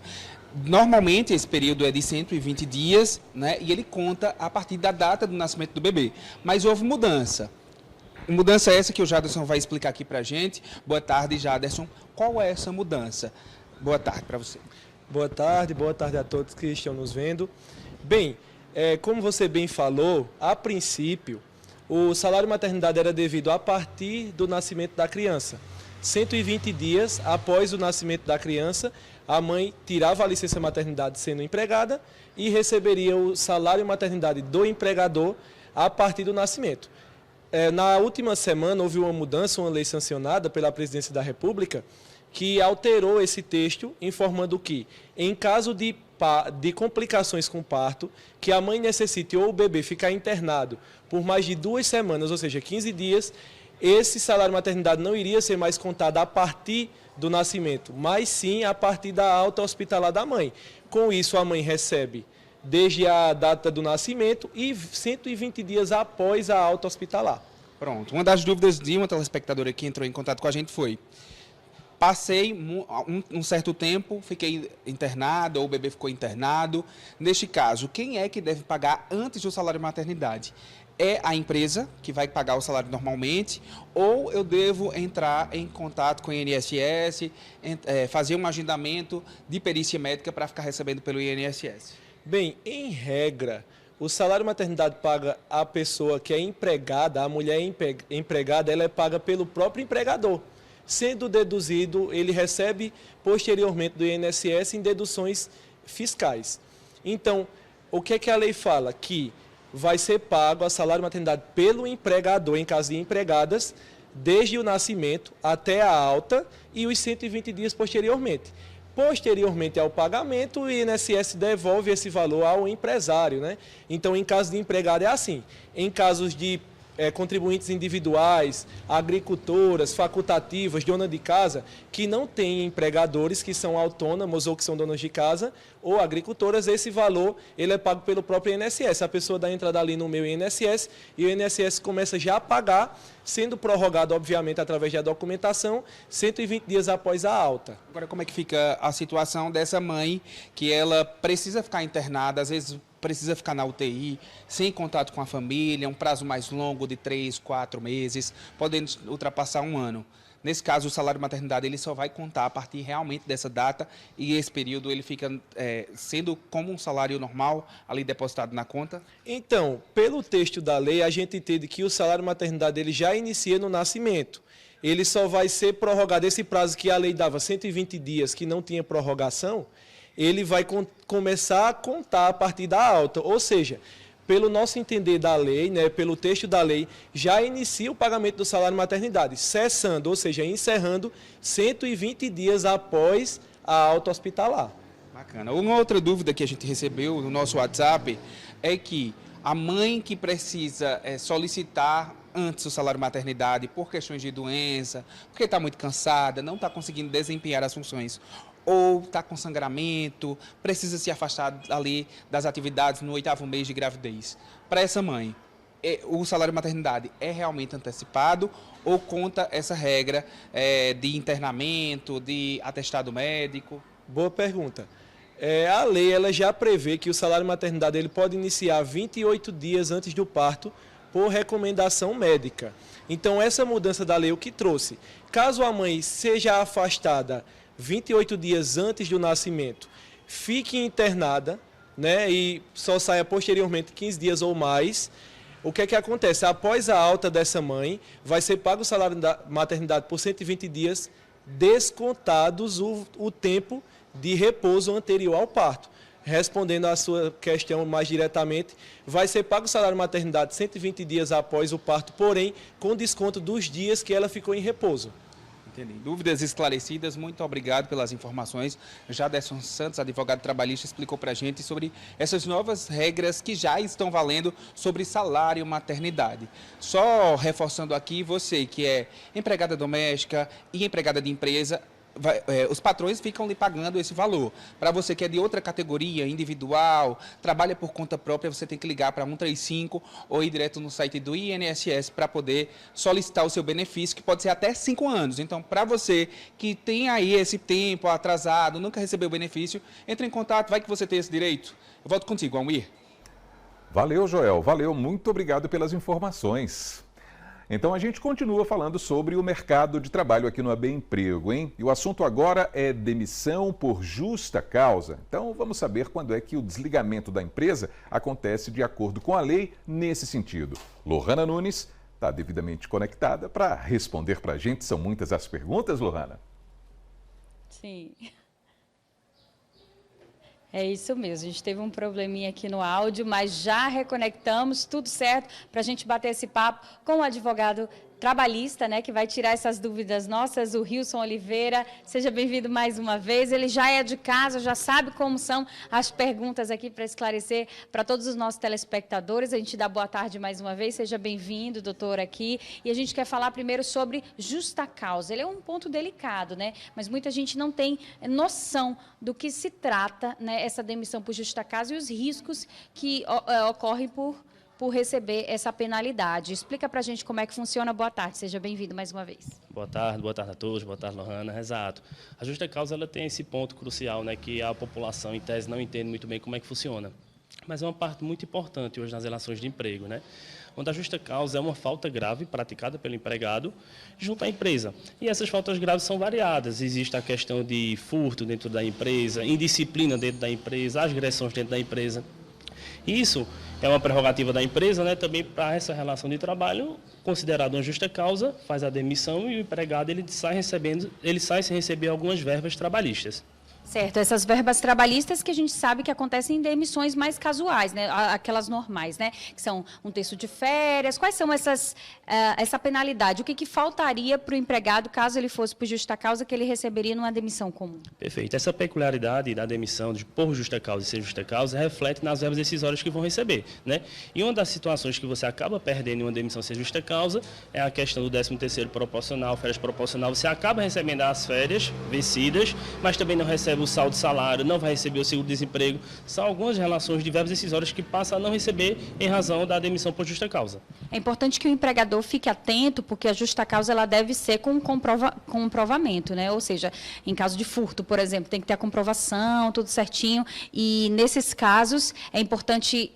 Normalmente esse período é de 120 dias, né, e ele conta a partir da data do nascimento do bebê. Mas houve mudança. Mudança essa que o Jaderson vai explicar aqui pra gente. Boa tarde, Jaderson. Qual é essa mudança? Boa tarde para você. Boa tarde a todos que estão nos vendo. Bem, como você bem falou, a princípio, o salário maternidade era devido a partir do nascimento da criança. 120 dias após o nascimento da criança, a mãe tirava a licença maternidade sendo empregada e receberia o salário maternidade do empregador a partir do nascimento. Na última semana houve uma mudança, uma lei sancionada pela Presidência da República que alterou esse texto, informando que, em caso de complicações com o parto, que a mãe necessite ou o bebê ficar internado por mais de 2 semanas, ou seja, 15 dias, esse salário maternidade não iria ser mais contado a partir do nascimento, mas sim a partir da alta hospitalar da mãe. Com isso, a mãe recebe desde a data do nascimento e 120 dias após a alta hospitalar. Pronto. Uma das dúvidas de uma telespectadora que entrou em contato com a gente foi: passei um certo tempo, fiquei internado, ou o bebê ficou internado. Neste caso, quem é que deve pagar antes do salário maternidade? É a empresa que vai pagar o salário normalmente, ou eu devo entrar em contato com o INSS, fazer um agendamento de perícia médica para ficar recebendo pelo INSS? Bem, em regra, o salário maternidade paga a pessoa que é empregada, a mulher empregada, ela é paga pelo próprio empregador. Sendo deduzido, ele recebe posteriormente do INSS em deduções fiscais. Então, o que é que a lei fala? Que vai ser pago a salário maternidade pelo empregador, em caso de empregadas, desde o nascimento até a alta e os 120 dias posteriormente. Posteriormente ao pagamento, o INSS devolve esse valor ao empresário, né? Então, em caso de empregado é assim. Em casos de contribuintes individuais, agricultoras, facultativas, dona de casa, que não têm empregadores, que são autônomos ou que são donas de casa, ou agricultoras, esse valor ele é pago pelo próprio INSS. A pessoa dá entrada ali no meu INSS e o INSS começa já a pagar, sendo prorrogado, obviamente, através da documentação, 120 dias após a alta. Agora, como é que fica a situação dessa mãe que ela precisa ficar internada, às vezes precisa ficar na UTI, sem contato com a família, um prazo mais longo de 3, 4 meses, podendo ultrapassar 1 ano. Nesse caso, o salário maternidade ele só vai contar a partir realmente dessa data e esse período ele fica sendo como um salário normal ali depositado na conta? Então, pelo texto da lei, a gente entende que o salário maternidade ele já inicia no nascimento. Ele só vai ser prorrogado, esse prazo que a lei dava 120 dias, que não tinha prorrogação, ele vai começar a contar a partir da alta, ou seja, pelo nosso entender da lei, né, pelo texto da lei, já inicia o pagamento do salário maternidade, cessando, ou seja, encerrando 120 dias após a alta hospitalar. Bacana. Uma outra dúvida que a gente recebeu no nosso WhatsApp é que a mãe que precisa solicitar antes o salário maternidade por questões de doença, porque está muito cansada, não está conseguindo desempenhar as funções, ou está com sangramento, precisa se afastar ali das atividades no 8º mês de gravidez. Para essa mãe, o salário maternidade é realmente antecipado ou conta essa regra de internamento, de atestado médico? Boa pergunta. A lei ela já prevê que o salário maternidade ele pode iniciar 28 dias antes do parto por recomendação médica. Então, essa mudança da lei o que trouxe? Caso a mãe seja afastada 28 dias antes do nascimento, fique internada, né, e só saia posteriormente 15 dias ou mais, o que é que acontece? Após a alta dessa mãe, vai ser pago o salário da maternidade por 120 dias, descontados o tempo de repouso anterior ao parto. Respondendo à sua questão mais diretamente, vai ser pago o salário maternidade 120 dias após o parto, porém, com desconto dos dias que ela ficou em repouso. Entendi. Dúvidas esclarecidas, muito obrigado pelas informações. Jaderson Santos, advogado trabalhista, explicou para a gente sobre essas novas regras que já estão valendo sobre salário maternidade. Só reforçando aqui, você que é empregada doméstica e empregada de empresa, os patrões ficam lhe pagando esse valor. Para você que é de outra categoria, individual, trabalha por conta própria, você tem que ligar para 135 ou ir direto no site do INSS para poder solicitar o seu benefício, que pode ser até 5 anos. Então, para você que tem aí esse tempo atrasado, nunca recebeu o benefício, entre em contato, vai que você tem esse direito. Eu volto contigo, Almir. Valeu, Joel. Valeu. Muito obrigado pelas informações. Então a gente continua falando sobre o mercado de trabalho aqui no AB Emprego, hein? E o assunto agora é demissão por justa causa. Então vamos saber quando é que o desligamento da empresa acontece de acordo com a lei nesse sentido. Lohana Nunes está devidamente conectada para responder para a gente. São muitas as perguntas, Lohana? Sim. É isso mesmo, a gente teve um probleminha aqui no áudio, mas já reconectamos, tudo certo, para a gente bater esse papo com o advogado trabalhista, né, que vai tirar essas dúvidas nossas, o Rilson Oliveira. Seja bem-vindo mais uma vez. Ele já é de casa, já sabe como são as perguntas aqui para esclarecer para todos os nossos telespectadores. A gente dá boa tarde mais uma vez. Seja bem-vindo, doutor, aqui. E a gente quer falar primeiro sobre justa causa. Ele é um ponto delicado, né? Mas muita gente não tem noção do que se trata, né, essa demissão por justa causa e os riscos que ocorrem por receber essa penalidade. Explica para a gente como é que funciona. Boa tarde, seja bem-vindo mais uma vez. Boa tarde a todos, boa tarde, Lohana. Exato. A justa causa ela tem esse ponto crucial, né, que a população, em tese, não entende muito bem como é que funciona. Mas é uma parte muito importante hoje nas relações de emprego, né? Onde a justa causa é uma falta grave praticada pelo empregado junto à empresa. E essas faltas graves são variadas. Existe a questão de furto dentro da empresa, indisciplina dentro da empresa, agressões dentro da empresa. Isso é uma prerrogativa da empresa, né, também para essa relação de trabalho, considerado uma justa causa, faz a demissão e o empregado ele sai sem receber algumas verbas trabalhistas. Certo, essas verbas trabalhistas que a gente sabe que acontecem em demissões mais casuais, né? Aquelas normais, né? Que são um terço de férias. Quais são essa penalidade? O que faltaria para o empregado, caso ele fosse por justa causa, que ele receberia numa demissão comum? Perfeito. Essa peculiaridade da demissão por justa causa e sem justa causa reflete nas verbas decisórias que vão receber, né? E uma das situações que você acaba perdendo em uma demissão sem justa causa é a questão do 13º proporcional, férias proporcional. Você acaba recebendo as férias vencidas, mas também não recebe o saldo de salário, não vai receber o seguro-desemprego. São algumas relações de verbas decisórias que passam a não receber em razão da demissão por justa causa. É importante que o empregador fique atento, porque a justa causa ela deve ser com comprovamento, né? Ou seja, em caso de furto, por exemplo, tem que ter a comprovação, tudo certinho. E nesses casos é importante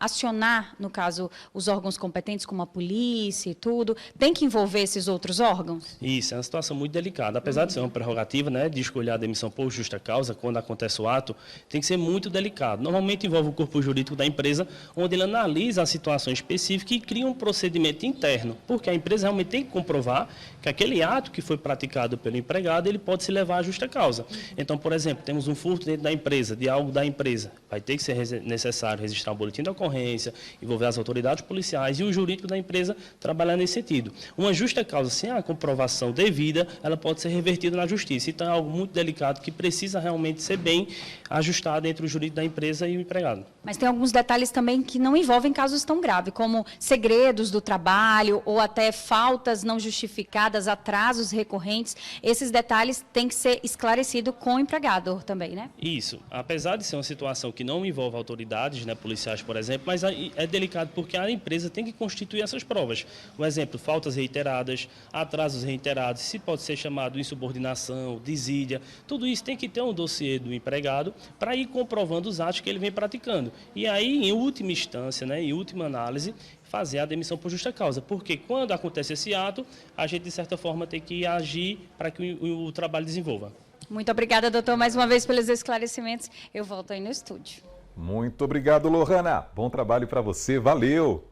acionar, no caso, os órgãos competentes, como a polícia e tudo. Tem que envolver esses outros órgãos? Isso, é uma situação muito delicada. Apesar de ser uma prerrogativa, né, de escolher a demissão por justa causa, quando acontece o ato, tem que ser muito delicado. Normalmente envolve o corpo jurídico da empresa, onde ele analisa a situação específica e cria um procedimento interno, porque a empresa realmente tem que comprovar que aquele ato que foi praticado pelo empregado, ele pode se levar à justa causa. Então, por exemplo, temos um furto dentro da empresa, de algo da empresa, vai ter que ser necessário registrar um boletim de ocorrência, envolver as autoridades policiais e o jurídico da empresa trabalhar nesse sentido. Uma justa causa sem a comprovação devida, ela pode ser revertida na justiça. Então, é algo muito delicado que precisa realmente ser bem ajustado entre o jurídico da empresa e o empregado. Mas tem alguns detalhes também que não envolvem casos tão graves, como segredos do trabalho ou até faltas não justificadas, atrasos recorrentes. Esses detalhes têm que ser esclarecidos com o empregador também, né? Isso. Apesar de ser uma situação que não envolve autoridades, né, policiais, por exemplo, mas é delicado porque a empresa tem que constituir essas provas. Um exemplo, faltas reiteradas, atrasos reiterados, se pode ser chamado insubordinação, desídia, tudo isso tem que ter um dossiê do empregado para ir comprovando os atos que ele vem praticando. E aí, em última instância, né, em última análise, fazer a demissão por justa causa. Porque quando acontece esse ato, a gente, de certa forma, tem que agir para que o trabalho desenvolva. Muito obrigada, doutor, mais uma vez pelos esclarecimentos. Eu volto aí no estúdio. Muito obrigado, Lohana. Bom trabalho para você, valeu.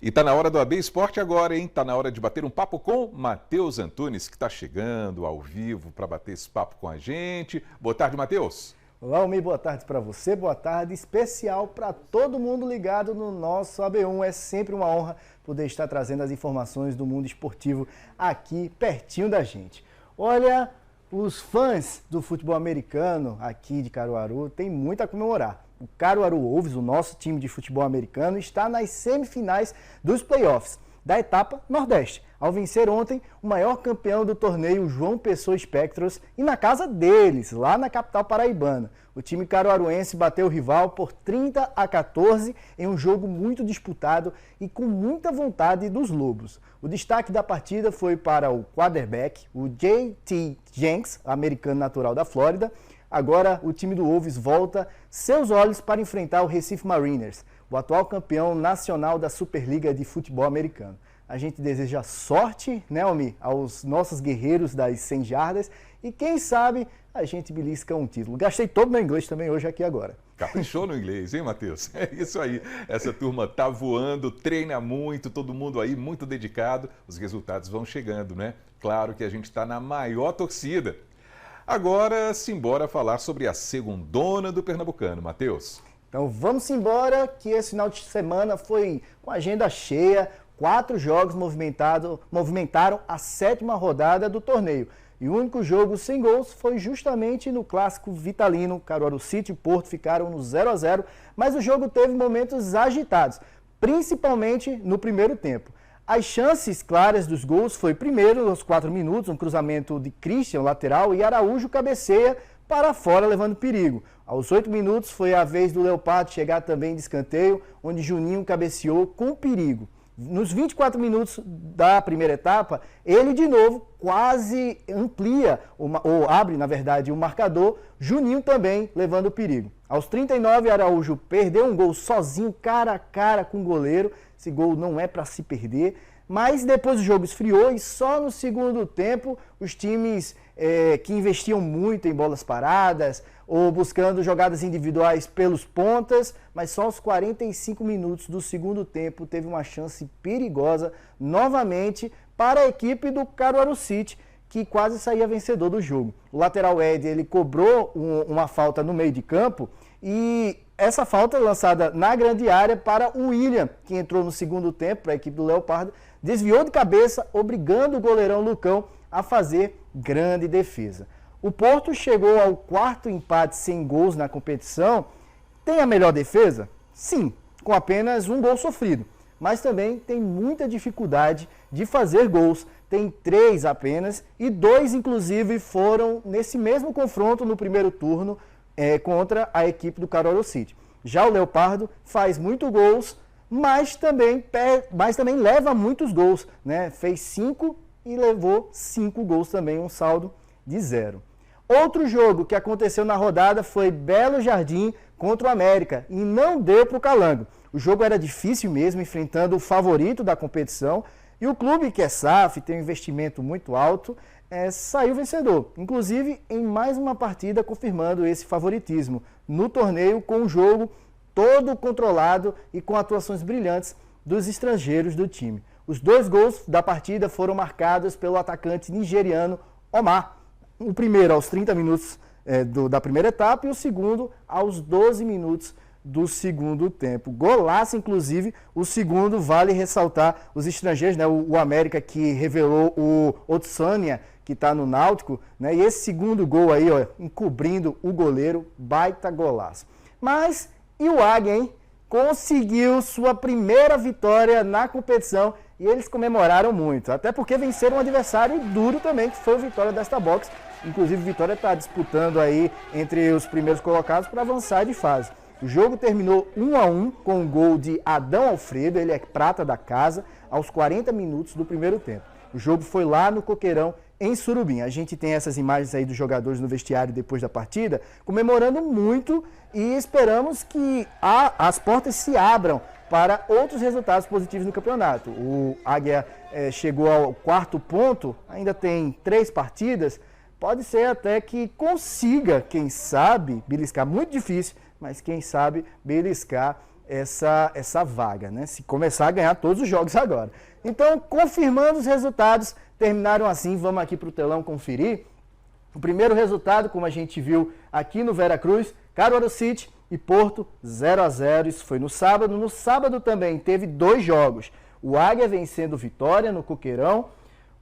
E tá na hora do AB Esporte agora, hein? Tá na hora de bater um papo com Matheus Antunes, que está chegando ao vivo para bater esse papo com a gente. Boa tarde, Matheus. Olá, Almir, boa tarde para você, boa tarde especial para todo mundo ligado no nosso AB1. É sempre uma honra poder estar trazendo as informações do mundo esportivo aqui pertinho da gente. Olha, os fãs do futebol americano aqui de Caruaru têm muito a comemorar. O Caruaru Wolves, o nosso time de futebol americano, está nas semifinais dos playoffs da etapa Nordeste, ao vencer ontem o maior campeão do torneio, João Pessoa Spectros, e na casa deles, lá na capital paraibana. O time caruaruense bateu o rival por 30-14 em um jogo muito disputado e com muita vontade dos Lobos. O destaque da partida foi para o quarterback, o J.T. Jenks, americano natural da Flórida. Agora o time do Wolves volta seus olhos para enfrentar o Recife Mariners, o atual campeão nacional da Superliga de Futebol Americano. A gente deseja sorte, né, Almir, aos nossos guerreiros das 100 jardas e quem sabe a gente belisca um título. Gastei todo meu inglês também hoje aqui agora. Caprichou no inglês, hein, Matheus? É isso aí. Essa turma tá voando, treina muito, todo mundo aí muito dedicado. Os resultados vão chegando, né? Claro que a gente está na maior torcida. Agora, simbora falar sobre a segundona do Pernambucano, Matheus. Então vamos embora, que esse final de semana foi com agenda cheia, 4 jogos movimentaram a 7ª rodada do torneio. E o único jogo sem gols foi justamente no clássico vitalino. Caruaru City e Porto ficaram no 0-0, mas o jogo teve momentos agitados, principalmente no primeiro tempo. As chances claras dos gols foi primeiro, aos 4 minutos, um cruzamento de Christian, lateral, e Araújo cabeceia para fora, levando perigo. Aos 8 minutos foi a vez do Leopardo chegar também de escanteio, onde Juninho cabeceou com perigo. Nos 24 minutos da primeira etapa, ele de novo quase amplia, ou abre, na verdade, o marcador, Juninho também levando perigo. Aos 39, Araújo perdeu um gol sozinho, cara a cara com o goleiro. Esse gol não é para se perder, mas depois o jogo esfriou e só no segundo tempo os times que investiam muito em bolas paradas ou buscando jogadas individuais pelos pontas, mas só aos 45 minutos do segundo tempo teve uma chance perigosa novamente para a equipe do Caruaru City, que quase saía vencedor do jogo. O lateral Ed, ele cobrou uma falta no meio de campo e essa falta lançada na grande área para o William, que entrou no segundo tempo para a equipe do Leopardo, desviou de cabeça, obrigando o goleirão Lucão a fazer grande defesa. O Porto chegou ao 4º empate sem gols na competição. Tem a melhor defesa? Sim, com apenas um gol sofrido. Mas também tem muita dificuldade de fazer gols. Tem 3 apenas e 2, inclusive, foram nesse mesmo confronto no primeiro turno contra a equipe do Caruaru City. Já o Leopardo faz muitos gols, mas também leva muitos gols, né? Fez 5 e levou 5 gols também, um saldo de 0. Outro jogo que aconteceu na rodada foi Belo Jardim contra o América e não deu para o Calango. O jogo era difícil mesmo, enfrentando o favorito da competição e o clube, que é SAF, tem um investimento muito alto, saiu vencedor. Inclusive em mais uma partida confirmando esse favoritismo no torneio, com o jogo todo controlado e com atuações brilhantes dos estrangeiros do time. Os 2 gols da partida foram marcados pelo atacante nigeriano Omar. O primeiro aos 30 minutos da primeira etapa e o segundo aos 12 minutos do segundo tempo. Golaço, inclusive, o segundo vale ressaltar os estrangeiros, né? O América, que revelou o Otsania, que está no Náutico, né? E esse segundo gol aí, ó, encobrindo o goleiro, baita golaço. Mas, e o Águia, hein? Conseguiu sua primeira vitória na competição e eles comemoraram muito, até porque venceram um adversário duro também, que foi o Vitória desta box. Inclusive, o Vitória está disputando aí entre os primeiros colocados para avançar de fase. O jogo terminou 1-1 com o gol de Adão Alfredo, ele é prata da casa, aos 40 minutos do primeiro tempo. O jogo foi lá no Coqueirão, em Surubim. A gente tem essas imagens aí dos jogadores no vestiário depois da partida, comemorando muito e esperamos que as portas se abram para outros resultados positivos no campeonato. O Águia chegou ao 4º ponto, ainda tem 3 partidas, pode ser até que consiga, quem sabe, beliscar, muito difícil, mas quem sabe beliscar essa vaga, né? Se começar a ganhar todos os jogos agora. Então, confirmando os resultados, terminaram assim, vamos aqui para o telão conferir. O primeiro resultado, como a gente viu aqui no Veracruz, Caruaru City e Porto 0-0, isso foi no sábado. No sábado também teve 2 jogos, o Águia vencendo Vitória no Coqueirão,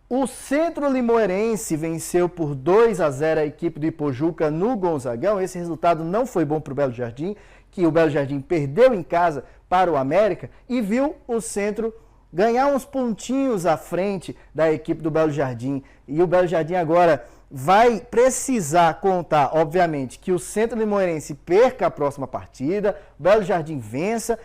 o Centro Limoeirense venceu por 2-0 a equipe do Ipojuca no Gonzagão. Esse resultado não foi bom para o Belo Jardim, que o Belo Jardim perdeu em casa para o América e viu o Centro ganhar uns pontinhos à frente da equipe do Belo Jardim. E o Belo Jardim agora vai precisar contar, obviamente, que o Centro Limoeirense perca a próxima partida, o Belo Jardim vença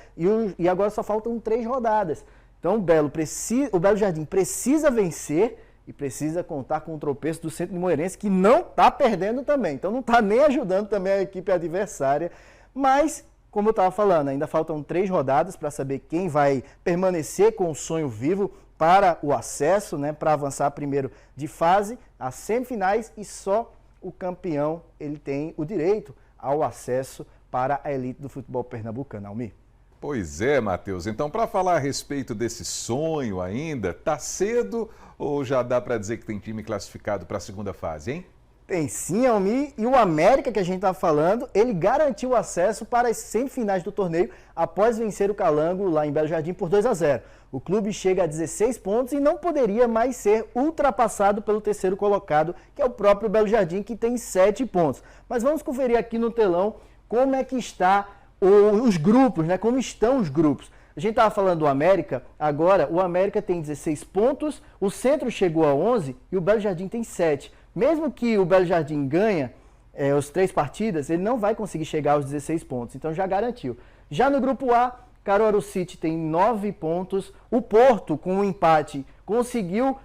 e agora só faltam 3 rodadas. Então o Belo Jardim precisa vencer e precisa contar com o tropeço do Centro Limoeirense, que não está perdendo também. Então não está nem ajudando também a equipe adversária. Mas, como eu estava falando, ainda faltam 3 rodadas para saber quem vai permanecer com o sonho vivo para o acesso, né, para avançar primeiro de fase, às semifinais, e só o campeão ele tem o direito ao acesso para a elite do futebol pernambucano. Almir. Pois é, Matheus. Então, para falar a respeito desse sonho ainda, tá cedo ou já dá para dizer que tem time classificado para a segunda fase, hein? Tem sim, Almir, e o América, que a gente está falando, ele garantiu o acesso para as semifinais do torneio após vencer o Calango lá em Belo Jardim por 2-0. O clube chega a 16 pontos e não poderia mais ser ultrapassado pelo terceiro colocado, que é o próprio Belo Jardim, que tem 7 pontos. Mas vamos conferir aqui no telão como é que está os grupos, né? Como estão os grupos. A gente estava falando do América, agora o América tem 16 pontos, o Centro chegou a 11 e o Belo Jardim tem 7. Mesmo que o Belo Jardim ganhe as 3 partidas, ele não vai conseguir chegar aos 16 pontos, então já garantiu. Já no grupo A, Caruaru City tem 9 pontos, o Porto, com um empate, conseguiu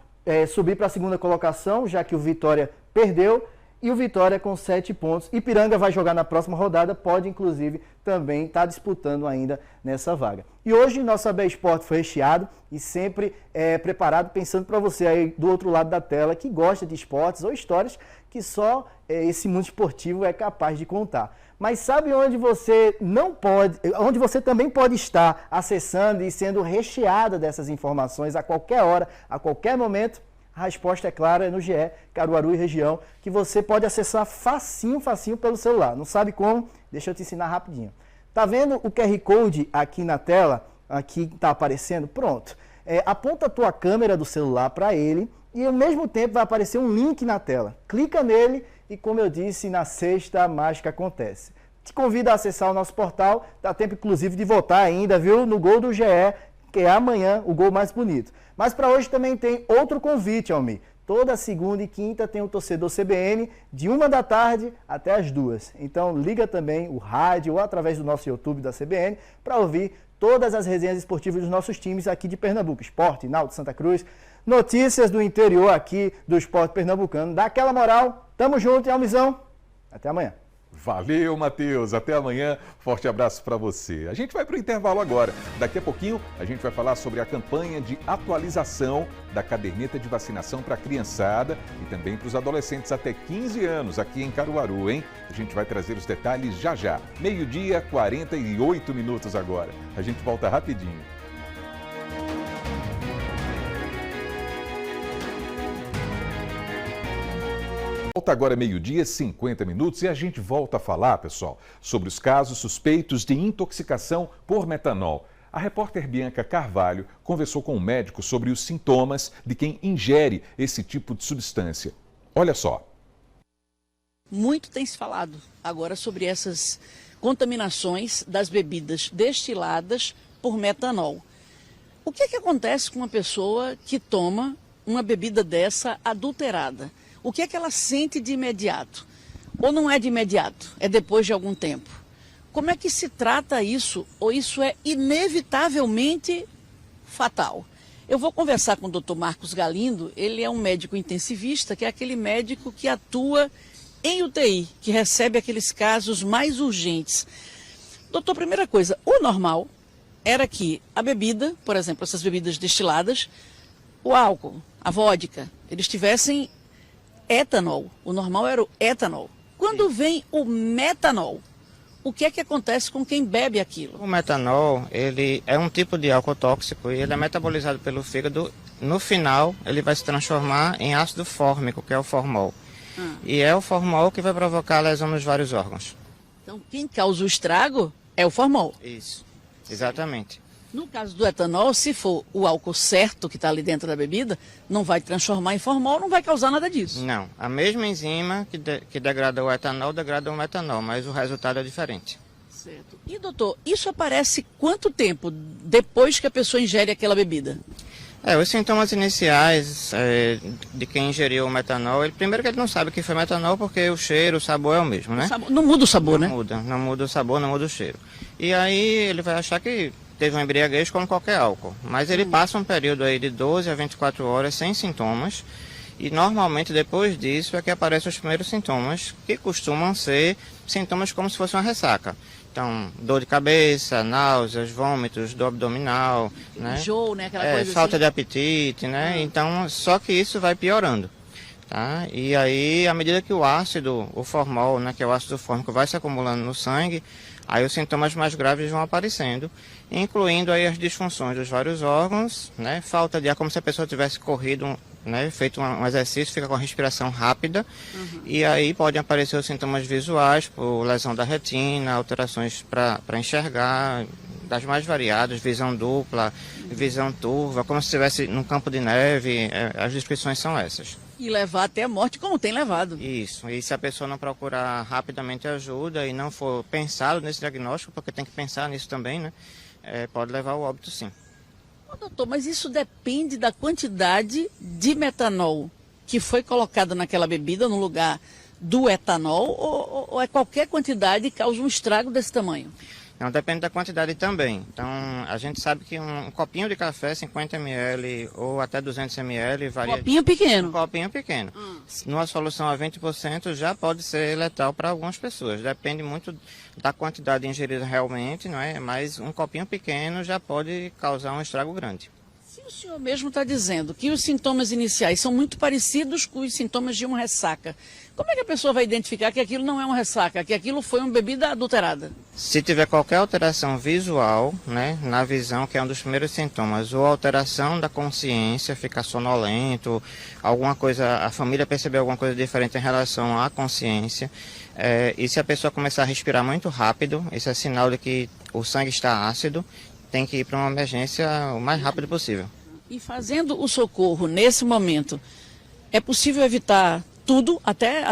subir para a segunda colocação, já que o Vitória perdeu, e o Vitória com 7 pontos. Ipiranga vai jogar na próxima rodada, pode inclusive também estar disputando ainda nessa vaga. E hoje nosso AB Esporte foi recheado e sempre preparado pensando para você aí do outro lado da tela que gosta de esportes ou histórias que só esse mundo esportivo é capaz de contar. Mas sabe onde você não pode, onde você também pode estar acessando e sendo recheada dessas informações a qualquer hora, a qualquer momento? A resposta é clara, é no GE, Caruaru e região, que você pode acessar facinho pelo celular. Não sabe como? Deixa eu te ensinar rapidinho. Tá vendo o QR Code aqui na tela? Aqui está aparecendo? Pronto. Aponta a tua câmera do celular para ele e ao mesmo tempo vai aparecer um link na tela. Clica nele e, como eu disse, na sexta a mágica acontece. Te convido a acessar o nosso portal, dá tempo inclusive de votar ainda, viu? No gol do GE, que é amanhã o gol mais bonito. Mas para hoje também tem outro convite, Almir. Toda segunda e quinta tem o torcedor CBN, de 1 da tarde até as 2. Então liga também o rádio ou através do nosso YouTube da CBN para ouvir todas as resenhas esportivas dos nossos times aqui de Pernambuco. Sport, Náutico, Santa Cruz, notícias do interior aqui do esporte pernambucano. Dá aquela moral, tamo junto e Almizão, até amanhã. Valeu, Matheus. Até amanhã. Forte abraço para você. A gente vai para o intervalo agora. Daqui a pouquinho, a gente vai falar sobre a campanha de atualização da caderneta de vacinação para a criançada e também para os adolescentes até 15 anos aqui em Caruaru, hein? A gente vai trazer os detalhes já já. 12h, 48 minutos agora. A gente volta rapidinho. Volta agora 12h, 50 minutos e a gente volta a falar, pessoal, sobre os casos suspeitos de intoxicação por metanol. A repórter Bianca Carvalho conversou com um médico sobre os sintomas de quem ingere esse tipo de substância. Olha só. Muito tem se falado agora sobre essas contaminações das bebidas destiladas por metanol. O que acontece com uma pessoa que toma uma bebida dessa adulterada? O que é que ela sente de imediato? Ou não é de imediato, é depois de algum tempo? Como é que se trata isso? Ou isso é inevitavelmente fatal? Eu vou conversar com o Dr. Marcos Galindo, ele é um médico intensivista, que é aquele médico que atua em UTI, que recebe aqueles casos mais urgentes. Doutor, primeira coisa, o normal era que a bebida, por exemplo, essas bebidas destiladas, o álcool, a vodka, eles tivessem etanol. O normal era o etanol. Quando vem o metanol, o que é que acontece com quem bebe aquilo? O metanol, ele é um tipo de álcool tóxico e ele é metabolizado pelo fígado. No final, ele vai se transformar em ácido fórmico, que é o formol. E é o formol que vai provocar lesão nos vários órgãos. Então, quem causa o estrago é o formol. Isso, exatamente. No caso do etanol, se for o álcool certo que está ali dentro da bebida, não vai transformar em formol, não vai causar nada disso. Não, a mesma enzima que degrada o etanol, degrada o metanol, mas o resultado é diferente. Certo. E doutor, isso aparece quanto tempo depois que a pessoa ingere aquela bebida? Os sintomas iniciais de quem ingeriu o metanol, primeiro que ele não sabe que foi metanol porque o cheiro, o sabor é o mesmo, né? Não muda o sabor, né? Não muda o sabor, não muda o cheiro. E aí ele vai achar que teve uma embriaguez como qualquer álcool, mas ele passa um período aí de 12 a 24 horas sem sintomas e normalmente depois disso é que aparecem os primeiros sintomas, que costumam ser sintomas como se fosse uma ressaca. Então, dor de cabeça, náuseas, vômitos, dor abdominal, né? Enjoo, né? Aquela coisa falta assim. de apetite, né? Então, só que isso vai piorando. Tá? E aí, à medida que o ácido, o formol, né, que é o ácido fórmico, vai se acumulando no sangue, aí os sintomas mais graves vão aparecendo, incluindo aí as disfunções dos vários órgãos, né? Falta de ar, como se a pessoa tivesse corrido, né? Feito um exercício, fica com a respiração rápida, e aí podem aparecer os sintomas visuais, por lesão da retina, alterações para enxergar, das mais variadas, visão dupla, visão turva, como se estivesse num campo de neve, as descrições são essas. E levar até a morte, como tem levado. Isso, e se a pessoa não procurar rapidamente ajuda e não for pensado nesse diagnóstico, porque tem que pensar nisso também, né? Pode levar ao óbito, sim. Doutor, mas isso depende da quantidade de metanol que foi colocada naquela bebida no lugar do etanol, ou é qualquer quantidade que causa um estrago desse tamanho? Não, depende da quantidade também. Então, a gente sabe que um copinho de café, 50 ml ou até 200 ml, varia... Copinho pequeno? Um copinho pequeno. Numa solução a 20% já pode ser letal para algumas pessoas. Depende muito da quantidade ingerida realmente, não é? Mas um copinho pequeno já pode causar um estrago grande. Se Se o senhor mesmo está dizendo que os sintomas iniciais são muito parecidos com os sintomas de uma ressaca, como é que a pessoa vai identificar que aquilo não é uma ressaca, que aquilo foi uma bebida adulterada? Se tiver qualquer alteração visual, né, na visão, que é um dos primeiros sintomas, ou alteração da consciência, ficar sonolento, alguma coisa, a família perceber alguma coisa diferente em relação à consciência, e se a pessoa começar a respirar muito rápido, isso é sinal de que o sangue está ácido, tem que ir para uma emergência o mais rápido possível. E fazendo o socorro nesse momento, é possível evitar tudo, até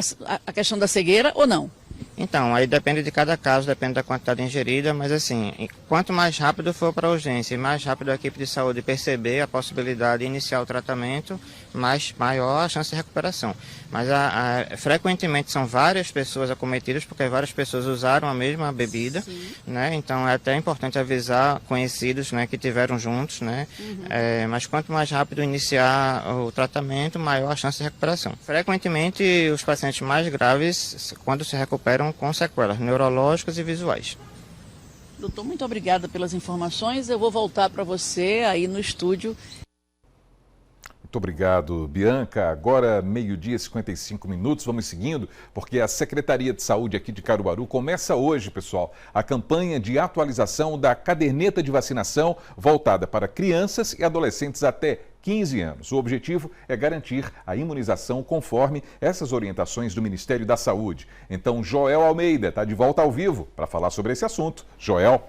a questão da cegueira ou não? Então, aí depende de cada caso, depende da quantidade ingerida, mas assim, quanto mais rápido for para a urgência e mais rápido a equipe de saúde perceber a possibilidade de iniciar o tratamento, maior a chance de recuperação. Mas frequentemente são várias pessoas acometidas, porque várias pessoas usaram a mesma bebida, né? Então é até importante avisar conhecidos, né, que tiveram juntos, né? Mas quanto mais rápido iniciar o tratamento, maior a chance de recuperação. Frequentemente os pacientes mais graves, quando se recuperam com sequelas neurológicas e visuais. Doutor, muito obrigada pelas informações. Eu vou voltar para você aí no estúdio. Muito obrigado, Bianca. Agora, meio-dia e 55 minutos, vamos seguindo, porque a Secretaria de Saúde aqui de Caruaru começa hoje, pessoal, a campanha de atualização da caderneta de vacinação voltada para crianças e adolescentes até 15 anos. O objetivo é garantir a imunização conforme essas orientações do Ministério da Saúde. Então, Joel Almeida está de volta ao vivo para falar sobre esse assunto. Joel.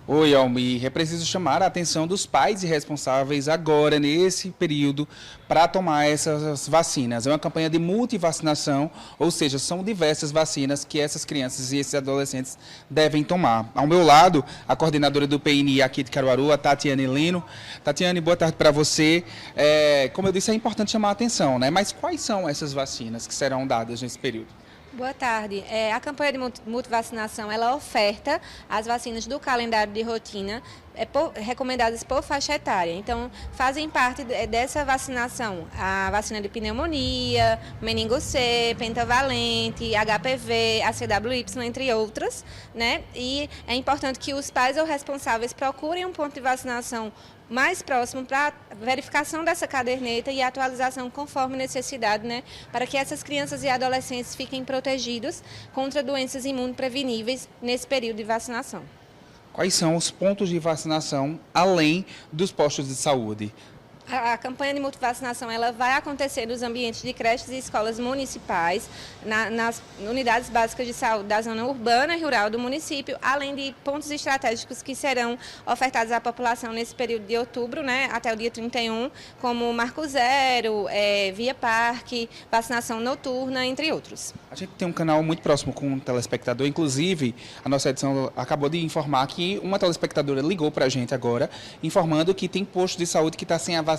Oi, Almir. É preciso chamar a atenção dos pais e responsáveis agora, nesse período, para tomar essas vacinas. É uma campanha de multivacinação, ou seja, são diversas vacinas que essas crianças e esses adolescentes devem tomar. Ao meu lado, a coordenadora do PNI aqui de Caruaru, a Tatiane Lino. Tatiane, boa tarde para você. Como eu disse, é importante chamar a atenção, né? Mas quais são essas vacinas que serão dadas nesse período? Boa tarde. A campanha de multivacinação, ela oferta as vacinas do calendário de rotina recomendadas por faixa etária. Então, fazem parte dessa vacinação a vacina de pneumonia, meningo C, pentavalente, HPV, ACWY, entre outras, né? E é importante que os pais ou responsáveis procurem um ponto de vacinação mais próximo para verificação dessa caderneta e atualização conforme necessidade, né, para que essas crianças e adolescentes fiquem protegidos contra doenças imunopreveníveis nesse período de vacinação. Quais são os pontos de vacinação além dos postos de saúde? A campanha de multivacinação ela vai acontecer nos ambientes de creches e escolas municipais, nas unidades básicas de saúde da zona urbana e rural do município, além de pontos estratégicos que serão ofertados à população nesse período de outubro, né, até o dia 31, como Marco Zero, Via Parque, vacinação noturna, entre outros. A gente tem um canal muito próximo com o telespectador, inclusive a nossa edição acabou de informar que uma telespectadora ligou para a gente agora, informando que tem posto de saúde que está sem a vacina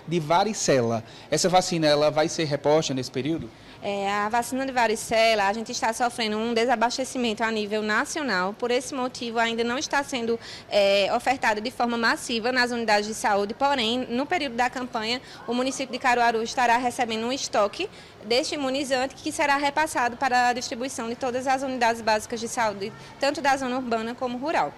de varicela. Essa vacina ela vai ser reposta nesse período? A vacina de varicela, a gente está sofrendo um desabastecimento a nível nacional. Por esse motivo, ainda não está sendo ofertada de forma massiva nas unidades de saúde. Porém, no período da campanha, o município de Caruaru estará recebendo um estoque deste imunizante que será repassado para a distribuição de todas as unidades básicas de saúde, tanto da zona urbana como rural.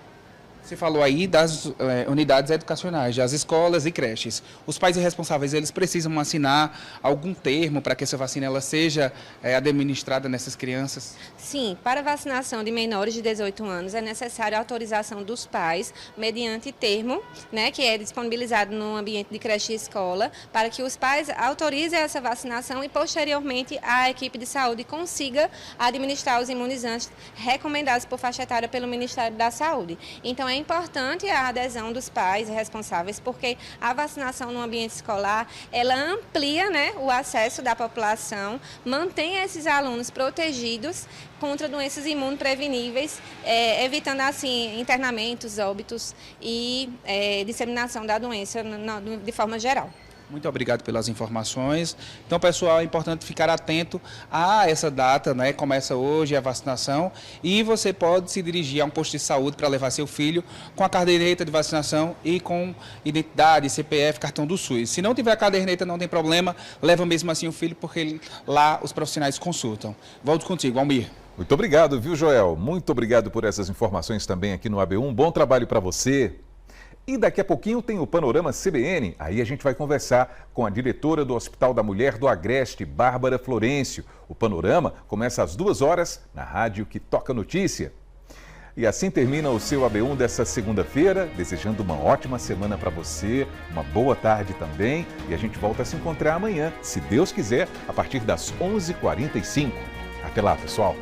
Você falou aí das unidades educacionais, das escolas e creches. Os pais e responsáveis, eles precisam assinar algum termo para que essa vacina ela seja administrada nessas crianças? Sim, para vacinação de menores de 18 anos é necessária a autorização dos pais, mediante termo, né, que é disponibilizado no ambiente de creche e escola, para que os pais autorizem essa vacinação e, posteriormente, a equipe de saúde consiga administrar os imunizantes recomendados por faixa etária pelo Ministério da Saúde. Então, é importante a adesão dos pais e responsáveis, porque a vacinação no ambiente escolar, ela amplia, né, o acesso da população, mantém esses alunos protegidos contra doenças imunopreveníveis, evitando, assim, internamentos, óbitos e disseminação da doença de forma geral. Muito obrigado pelas informações. Então, pessoal, é importante ficar atento a essa data, né? Começa hoje a vacinação e você pode se dirigir a um posto de saúde para levar seu filho com a caderneta de vacinação e com identidade, CPF, cartão do SUS. Se não tiver a caderneta, não tem problema, leva mesmo assim o filho, porque lá os profissionais consultam. Volto contigo, Almir. Muito obrigado, viu, Joel? Muito obrigado por essas informações também aqui no AB1. Bom trabalho para você. E daqui a pouquinho tem o Panorama CBN. Aí a gente vai conversar com a diretora do Hospital da Mulher do Agreste, Bárbara Florencio. O Panorama começa às 2h na rádio que toca notícia. E assim termina o seu AB1 dessa segunda-feira, desejando uma ótima semana para você, uma boa tarde também. E a gente volta a se encontrar amanhã, se Deus quiser, a partir das 11h45. Até lá, pessoal!